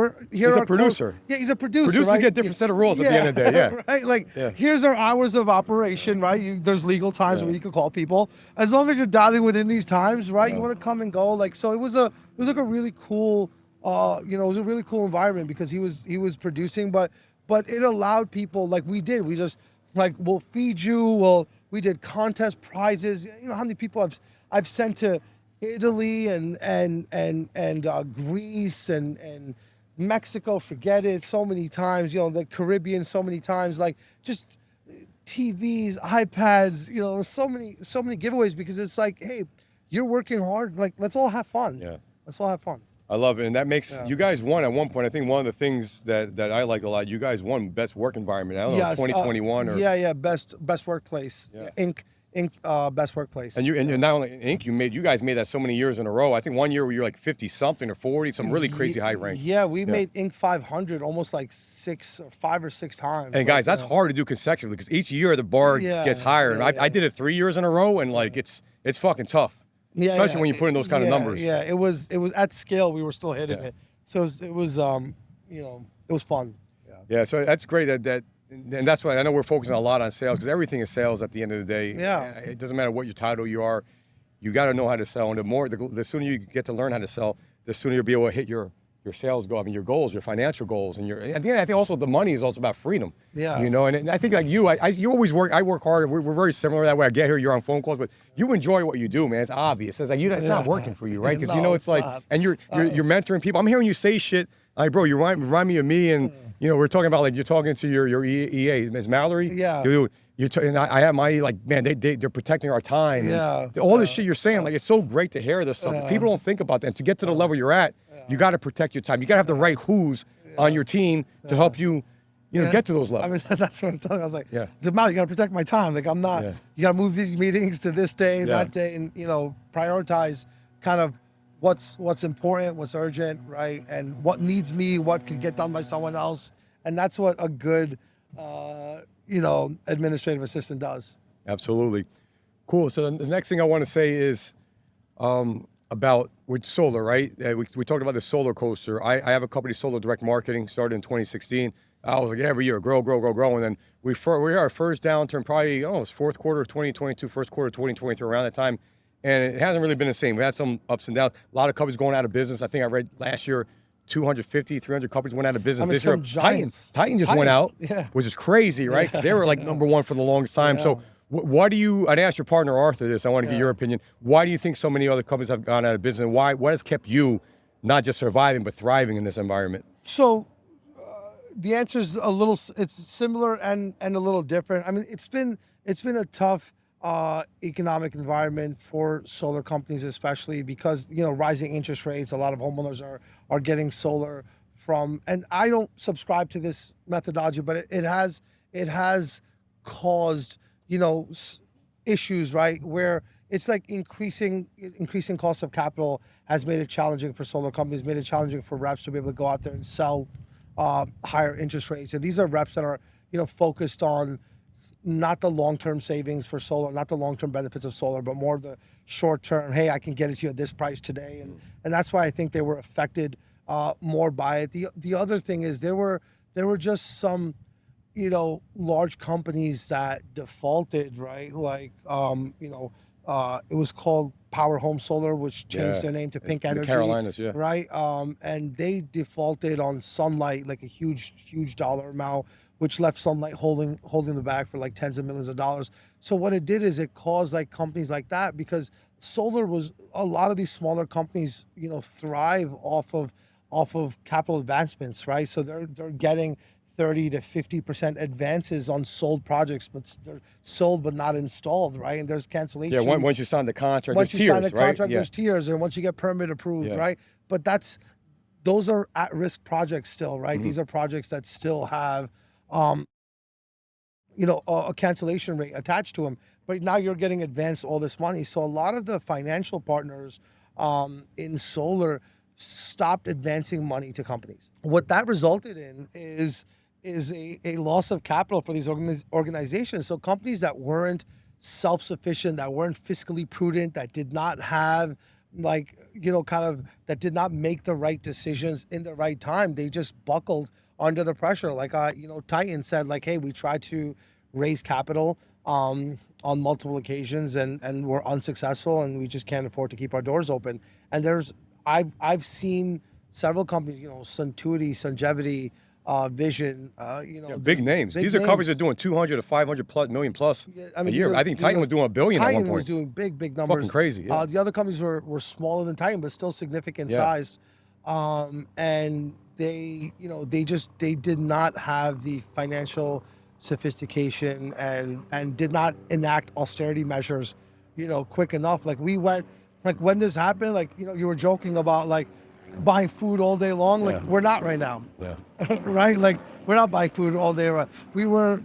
producer. He's a producer. Producers right? get different set of rules at the end of the day. Yeah. Right. Like here's our hours of operation. Right. There's legal times where you can call people. As long as you're dialing within these times, right? You want to come and go. Like so, it was like a really cool. It was a really cool environment because he was producing, but it allowed people like we did. We just like we'll feed you. We did contest prizes. You know how many people I've sent to Italy and Greece and Mexico, forget it, so many times, the Caribbean so many times, like just TVs, iPads, so many giveaways because it's like, hey, you're working hard, like let's all have fun. Yeah. Let's all have fun. I love it. And that makes you guys won at one point. I think one of the things that I like a lot, you guys won best work environment. I don't know, 2021 or best workplace. Inc. Best workplace. And you're not only Inc. You guys made that so many years in a row. I think one year where you're like 50 something or 40, some really crazy high rank. Yeah, we made Inc. 500 almost like 5 or 6 times. And guys, that's hard to do consecutively because each year the bar gets higher. And I did it 3 years in a row, and like it's fucking tough. Yeah, especially when you put in those kind of numbers. Yeah, it was at scale. We were still hitting it, so it was fun. Yeah, so that's great and that's why I know we're focusing a lot on sales because everything is sales at the end of the day. Yeah, it doesn't matter what your title you are, you got to know how to sell, and the sooner you get to learn how to sell, the sooner you'll be able to hit your sales goal. I mean, your goals, your financial goals, and at the end, I think also the money is also about freedom. Yeah. And I think like you always work. I work hard. We're very similar that way. I get here, you're on phone calls, but you enjoy what you do, man. It's obvious. It's like it's not working for you, right? Because it's like, not. And you're mentoring people. I'm hearing you say shit. Like, bro, you remind me of me, and we're talking about like you're talking to your EA, Ms. Mallory. Yeah. And I have my man. They're protecting our time. Yeah. All this shit you're saying, like it's so great to hear this stuff. People don't think about that. And to get to the level you're at, you got to protect your time. You got to have the right who's on your team to help you, get to those levels. I mean, that's what I was telling. I was like, Mal, you got to protect my time. Like I'm not. You got to move these meetings to this day, that day, and prioritize kind of what's important, what's urgent, right, and what needs me, what could get done by someone else, and that's what a good, administrative assistant does. Absolutely. Cool. So the next thing I want to say is about with solar, right? We talked about the solar coaster. I have a company, Solar Direct Marketing, started in 2016. I was like, every year, grow. And then we had our first downturn probably, it was fourth quarter of 2022, first quarter of 2023, around that time. And it hasn't really been the same. We had some ups and downs. A lot of companies going out of business. I think I read last year, 250, 300 companies went out of business. This year, Titan just went out, which is crazy, right? They were like number one for the longest time. Yeah. So why do you, I'd ask your partner Arthur this, I want to get your opinion. Why do you think so many other companies have gone out of business? And what has kept you not just surviving, but thriving in this environment? So the answer is it's similar and a little different. I mean, it's been a tough economic environment for solar companies, especially because, rising interest rates, a lot of homeowners are getting solar from, and I don't subscribe to this methodology, but it has caused, issues, right? Where it's like increasing cost of capital has made it challenging for solar companies, made it challenging for reps to be able to go out there and sell higher interest rates. And these are reps that are, focused on not the long-term savings for solar, not the long-term benefits of solar, but more the short-term, hey, I can get it to you at this price today. And that's why I think they were affected more by it. The other thing is there were just some, large companies that defaulted, right? Like, it was called Power Home Solar, which changed their name to Pink Energy. The Carolinas, yeah. Right? And they defaulted on Sunlight, like a huge dollar amount, which left Sunlight holding the bag for like tens of millions of dollars. So what it did is it caused like companies like that, because solar was, a lot of these smaller companies, thrive off of capital advancements, right? So they're getting 30 to 50% advances on sold projects, but they're sold but not installed, right? And there's cancellation. Yeah, once you sign the contract, once there's you tiers, sign the right? contract, there's tiers, and once you get permit approved, right? But those are at-risk projects still, right? These are projects that still have, a cancellation rate attached to them. But now you're getting advanced all this money. So a lot of the financial partners in solar stopped advancing money to companies. What that resulted in is a loss of capital for these organizations. So companies that weren't self-sufficient, that weren't fiscally prudent, that did not have that did not make the right decisions in the right time, they just buckled under the pressure. Like, Titan said, like, hey, we tried to raise capital on multiple occasions and we're unsuccessful, and we just can't afford to keep our doors open. And I've seen several companies, Suntuity, Sungevity, Vision, big names. These are companies that are doing 200 to 500 million plus a year. I think Titan was doing $1 billion at one point. Titan was doing big numbers. Fucking crazy. Yeah. The other companies were smaller than Titan, but still significant sized. And they did not have the financial sophistication and did not enact austerity measures, quick enough. Like we went, like when this happened, like, you were joking about like buying food all day long. Like we're not right now. Yeah. Right? Like we're not buying food all day. We were,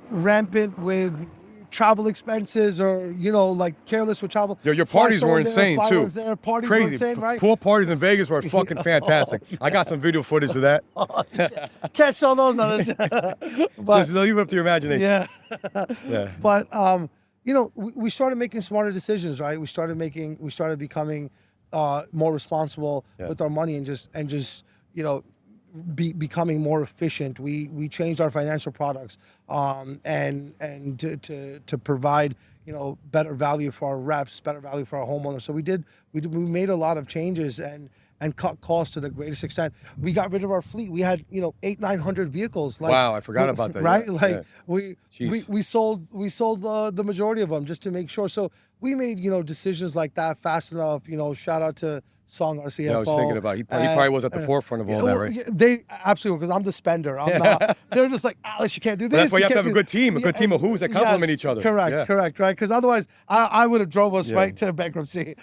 rampant with travel expenses, or like careless with travel. Your parties were insane too. Parties Crazy. were insane, right? Pool parties in Vegas were fucking fantastic. I got some video footage of that. Can't show those on this. But just leave it up to your imagination. Yeah. But we started making smarter decisions, right? We started becoming more responsible with our money, and just becoming more efficient. We changed our financial products and to provide better value for our reps, better value for our homeowners. So we made a lot of changes and cut costs to the greatest extent. We got rid of our fleet. We had 800-900 vehicles. Like, wow, I forgot about that. Right, we sold the majority of them just to make sure. So we made decisions like that fast enough. Shout out to Song, our CFO. Yeah, I was thinking about it. He probably was at the forefront of all that, right? They absolutely, because I'm the spender. I'm not. They're just like, Alex, you can't do this. That's why you have to have a good team, a team of who's that complement each other. Correct, right? Because otherwise, I would have drove us right to bankruptcy.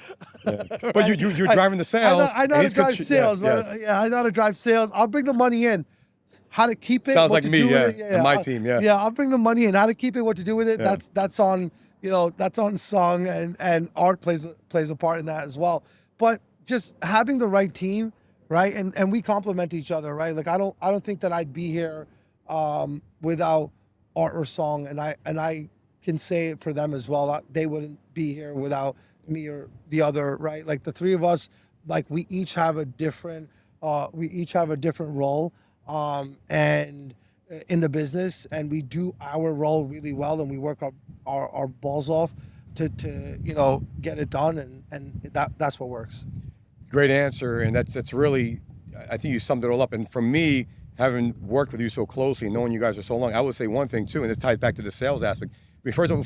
Right? But you're driving the sales. I know how to drive sales, but I know how to drive sales. I'll bring the money in. How to keep it? Sounds what like to me, do with it. And my team, Yeah, I'll bring the money in. How to keep it? What to do with it? That's on that's on Song, and art plays a part in that as well. But just having the right team, right? And we complement each other, right? Like I don't think that I'd be here without Art or Song, and I can say it for them as well. They wouldn't be here without me or the other, right? Like the three of us, like we each have a different role and in the business, and we do our role really well, and we work our balls off to get it done, and that's what works. Great answer, and that's really, I think you summed it all up. And for me, having worked with you so closely and knowing you guys for so long, I would say one thing too, and it ties back to the sales aspect. I mean, first of all,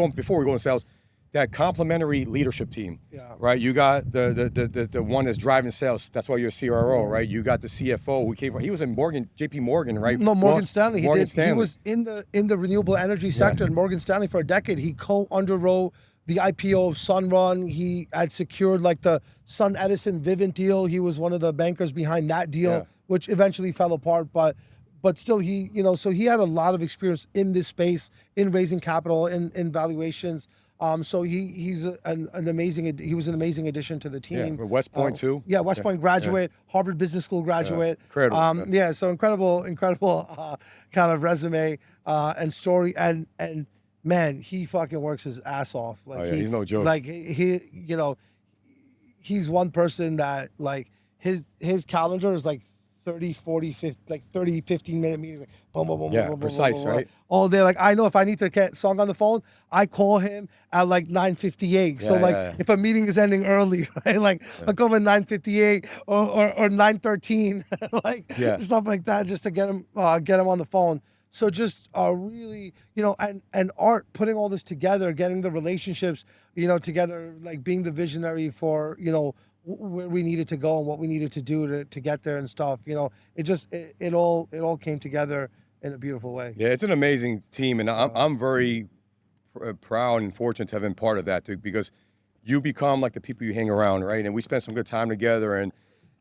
before we go into sales, that complementary leadership team, right? You got the one that's driving sales. That's why you're a CRO, right? You got the CFO. He was in JP Morgan, right? No, Morgan Stanley. Morgan Stanley. He was in the renewable energy sector in Morgan Stanley for a decade. He co-underwrote the IPO of Sunrun. He had secured like the Sun Edison Vivint deal. He was one of the bankers behind that deal, which eventually fell apart. But still, so he had a lot of experience in this space, in raising capital, in valuations. So he's an amazing. He was an amazing addition to the team. Yeah, West Point too. Yeah, West Point graduate, Harvard Business School graduate. Incredible. Yeah, so incredible kind of resume and story. And man, he fucking works his ass off. Like he's no joke. Like he he's one person that like his calendar is like 30, 40, 50, like 30, 15-minute meetings. Like, boom, boom, boom, Yeah, boom, boom, precise, boom, boom, right? All day. Like I know if I need to get song on the phone, I call him at like 9:58. So like if a meeting is ending early, right? Like I call him at 9:58 or 9:13, like stuff like that, just to get him on the phone. So just really, and Art putting all this together, getting the relationships, together, like being the visionary for, where we needed to go and what we needed to do to get there and stuff. It all came together in a beautiful way. Yeah, it's an amazing team, and I'm very proud and fortunate to have been part of that, dude, because you become like the people you hang around, right? And we spent some good time together, and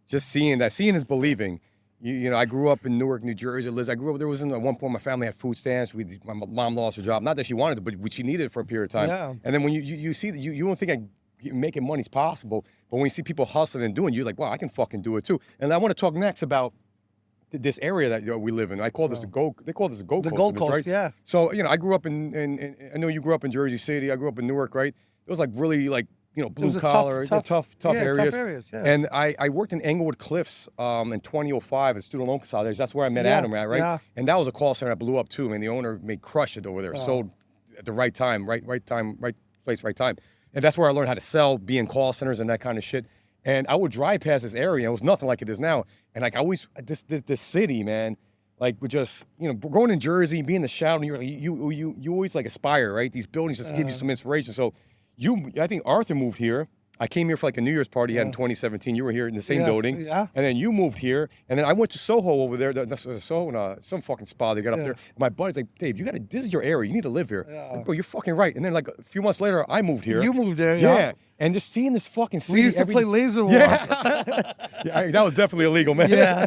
just seeing is believing. I grew up in Newark, New Jersey. Liz, I grew up. There was at one point my family had food stamps. My mom lost her job, not that she wanted to, but she needed it for a period of time. Yeah. And then when you see that, you don't think making money's possible, but when you see people hustling and doing, you're like, wow, I can fucking do it too. And I want to talk next about this area that we live in. I call this the Gold. They call this the Gold Coast. The Gold Coast, right? yeah. So I grew up in I know you grew up in Jersey City. I grew up in Newark, right? It was like really like blue collar, tough areas. Yeah. And I worked in Englewood Cliffs in 2005 at Student Loan Consolidators. That's where I met Adam at, right? Yeah. And that was a call center that blew up too. Man, the owner made crush it over there. Sold at the right time, right place, right time. And that's where I learned how to sell, be in call centers and that kind of shit. And I would drive past this area. It was nothing like it is now. And like I always, this city, man, like would just, growing in Jersey, being the shout, and you always like aspire, right? These buildings just give you some inspiration. So I think Arthur moved here. I came here for like a New Year's party he had in 2017. You were here in the same building. Yeah. And then you moved here. And then I went to Soho over there. Soho, some fucking spa they got up there. And my buddy's like, Dave, this is your area. You need to live here. Yeah. Like, bro, you're fucking right. And then like a few months later, I moved here. You moved there, yeah. And just seeing this fucking city. We used to play laser war. Yeah. That was definitely illegal, man. Yeah.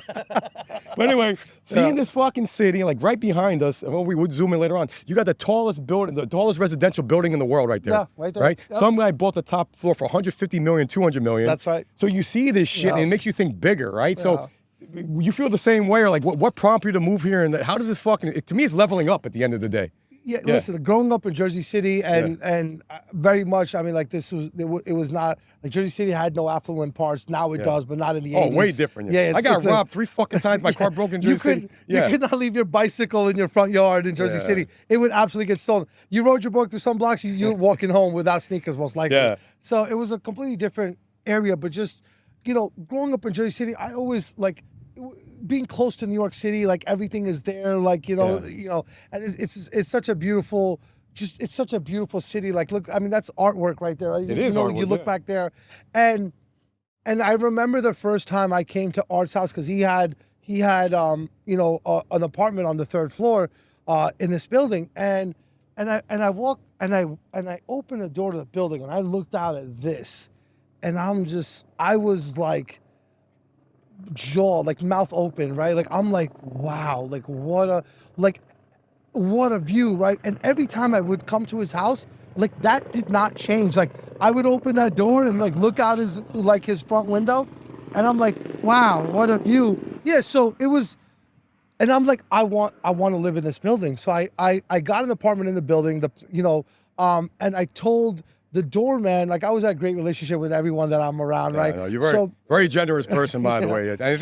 But anyway, seeing this fucking city, like right behind us, well, we would zoom in later on. You got the tallest building, the tallest residential building in the world right there. Yeah, right there. Right? Yep. Some guy bought the top floor for 150 million, 200 million. That's right. So you see this shit and it makes you think bigger, right? So you feel the same way, or like what prompted you to move here, and how does this to me, it's leveling up at the end of the day. Yeah, listen, growing up in Jersey City and very much, I mean, like it was not, like Jersey City had no affluent parts. Now it does, but not in the 80s. Oh, way different. Yeah, I got robbed 3 fucking times. My car broke in Jersey City. You could not leave your bicycle in your front yard in Jersey City. It would absolutely get stolen. You rode your book through some blocks, you're walking home without sneakers most likely. Yeah. So it was a completely different area, but just, growing up in Jersey City, I always like being close to New York City, like everything is there, like, and it's such a beautiful, it's such a beautiful city. Like, look, I mean, that's artwork right there. It is artwork, you look back there, and I remember the first time I came to Art's house, because he had an apartment on the 3rd floor in this building, and I walked and I opened the door to the building and I looked out at this, and I was like mouth open, right? Like I'm like, wow, like what a view, right? And every time I would come to his house, like that did not change. Like I would open that door and like look out his front window, and I'm like, wow, what a view. Yeah, so it was, and I'm like, I want to live in this building. So I got an apartment in the building, and I told the doorman, like I was at a great relationship with everyone that I'm around, right? No, you're very generous person, by the way. And I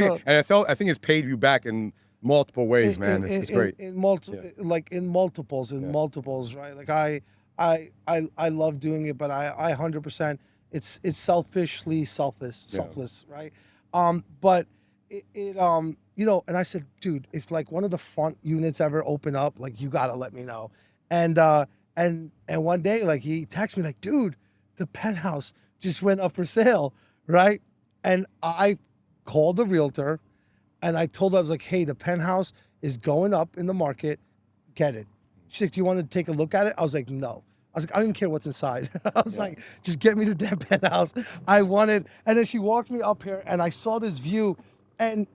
think it's paid you back in multiple ways, man. It's great. In multiples, right? Like I love doing it, but I 100%, it's selfless, right? But and I said, dude, if like one of the front units ever open up, like you gotta let me know. And one day, like he texted me like, dude, the penthouse just went up for sale, right? And I called the realtor and I told her, I was like, hey, the penthouse is going up in the market, get it. She's like, do you want to take a look at it? I was like, no. I was like, I don't even care what's inside. I was like, just get me the damn penthouse. I wanted, and then she walked me up here and I saw this view, and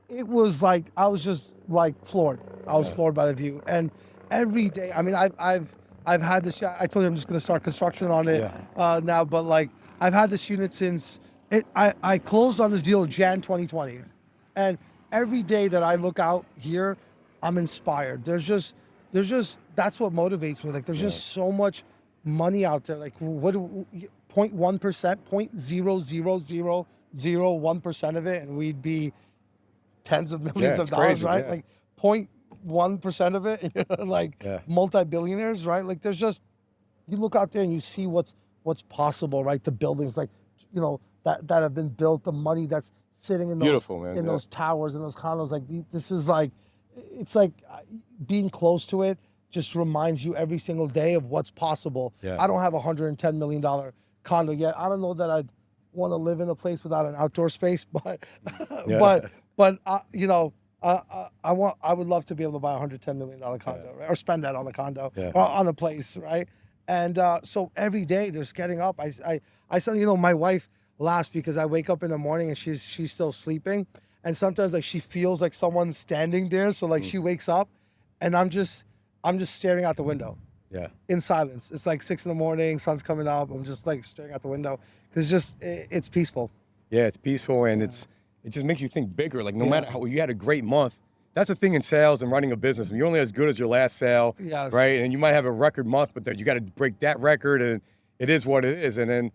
it was like, I was just like floored. I was floored by the view. And every day, I mean, I've had this. I told you I'm just going to start construction on it now, but like I've had this unit since I closed on this deal Jan 2020, and every day that I look out here, I'm inspired. There's just that's what motivates me. Like there's just so much money out there. Like what 0.1%, 0.0001% of it, and we'd be tens of millions of dollars, crazy, right? Like 0.1% of it, and you're like multi-billionaires, right? Like there's just, you look out there and you see what's possible, right? The buildings, like, you know, that have been built, the money that's sitting in those those towers and those condos. Like this is like, it's like being close to it just reminds you every single day of what's possible. I don't have a $110 million condo yet. I don't know that I'd want to live in a place without an outdoor space, but you know, I would love to be able to buy a $110 million condo, right? Or spend that on a condo or on a place, right? And so every day there's getting up. I saw, you know, my wife laughs because I wake up in the morning and she's still sleeping, and sometimes like she feels like someone's standing there, so like she wakes up, and I'm just staring out the window. In silence. It's like 6 a.m, sun's coming up. I'm just like staring out the window because it's peaceful. It's peaceful, and it just makes you think bigger. Like no matter how you had a great month, that's the thing in sales and running a business. You're only as good as your last sale, right? And you might have a record month, but you got to break that record, and it is what it is. And then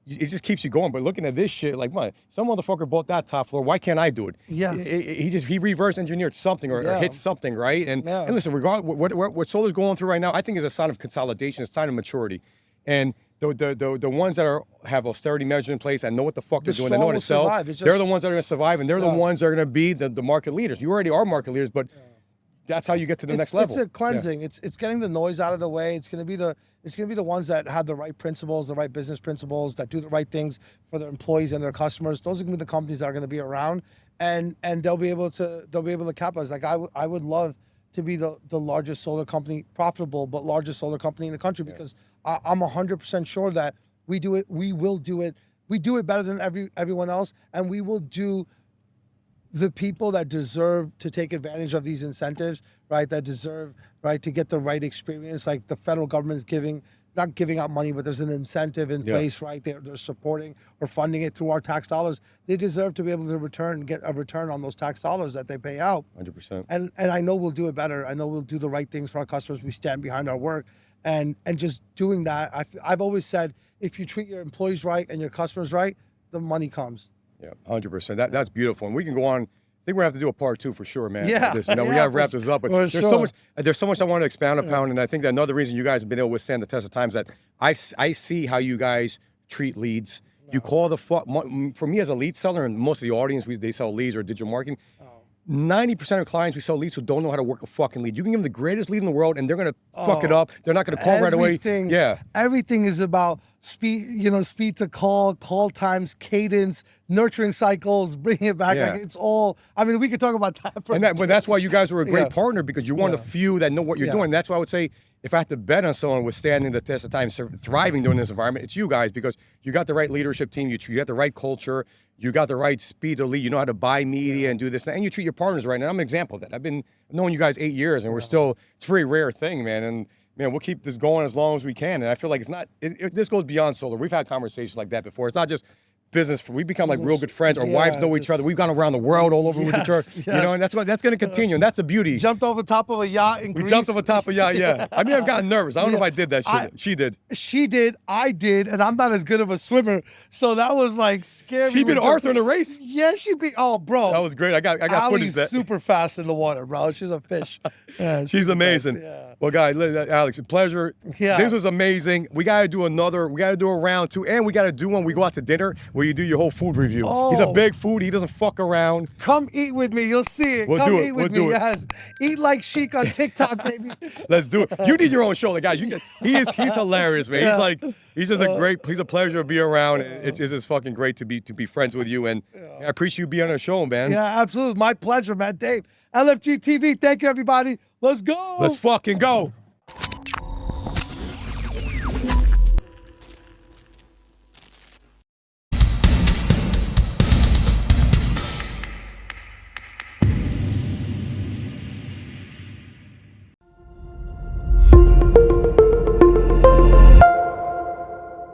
it just keeps you going. But looking at this shit, like, what? Some motherfucker bought that top floor. Why can't I do it? He reverse engineered something or hit something, right? And listen, regardless what solar's going through right now, I think is a sign of consolidation. It's a sign of maturity. And the ones that have austerity measures in place and know what the fuck they're doing, they know how to sell. They're the ones that are going to survive, and they're the ones that are going to be the market leaders. You already are market leaders, but that's how you get to the next level. It's a cleansing. It's getting the noise out of the way. It's going to be the ones that have the right principles, the right business principles, that do the right things for their employees and their customers. Those are going to be the companies that are going to be around, and they'll be able to capitalize. Like I would love to be the largest solar company, profitable but largest solar company in the country, because I'm 100% sure that we will do it better than everyone else, and we will do the people that deserve to take advantage of these incentives, right? That deserve, right, to get the right experience. Like the federal government is not giving out money, but there's an incentive in place, right? They're supporting or funding it through our tax dollars. They deserve to be able to get a return on those tax dollars that they pay out. 100%. And I know we'll do it better. I know we'll do the right things for our customers. We stand behind our work. And just doing that, I've always said, if you treat your employees right and your customers right, the money comes. 100%. That's beautiful, and we can go on. I think we're gonna have to do a part 2 for sure, man. We gotta wrap this up. But there's so much I want to expound upon, and I think that another reason you guys have been able to withstand the test of time is that I see how you guys treat leads. You call the fuck. For me as a lead seller, and most of the audience, they sell leads or digital marketing. 90% of clients we sell leads who don't know how to work a fucking lead. You can give them the greatest lead in the world, and they're gonna fuck it up. They're not gonna call right away. Everything is about speed. You know, speed to call times, cadence, nurturing cycles, bringing it back. Like it's all. I mean, we could talk about that. But that's why you guys were a great partner, because you're one of the few that know what you're doing. That's why I would say, if I had to bet on someone withstanding the test of time, thriving during this environment, it's you guys, because you got the right leadership team, you got the right culture, you got the right speed to lead, you know how to buy media and do this, and you treat your partners right. And I'm an example of that. I've been knowing you guys 8 years, and we're still, it's a very rare thing, man. And man, we'll keep this going as long as we can. And I feel like this goes beyond solar. We've had conversations like that before. It's not just business. We become like real good friends. Our wives know each other. We've gone around the world all over with each other. You know, and that's going to continue. And that's the beauty. Jumped over top of a yacht in Greece. We jumped over top of a yacht, I mean, I've gotten nervous. I don't know if I did that shit. She did. She did. I did. And I'm not as good of a swimmer. So that was like scary. She beat Arthur in a race? Yeah, she beat. Oh, bro. That was great. I got footage of that. Super fast in the water, bro. She's a fish. She's amazing. Well, guys, Alex, a pleasure. This was amazing. We got to do a round 2. And we got to do one. We go out to dinner where you do your whole food review. He's a big foodie. He doesn't fuck around. Come eat with me. You'll see it. Come eat with me. Yes. Eat like Sheik on TikTok, baby. Let's do it. You need your own show, like, guys. He's hilarious, man. He's just he's a pleasure to be around. It's just fucking great to be friends with you, and I appreciate you being on the show, man. Yeah, absolutely. My pleasure, man. Dave, LFG TV. Thank you, everybody. Let's go. Let's fucking go.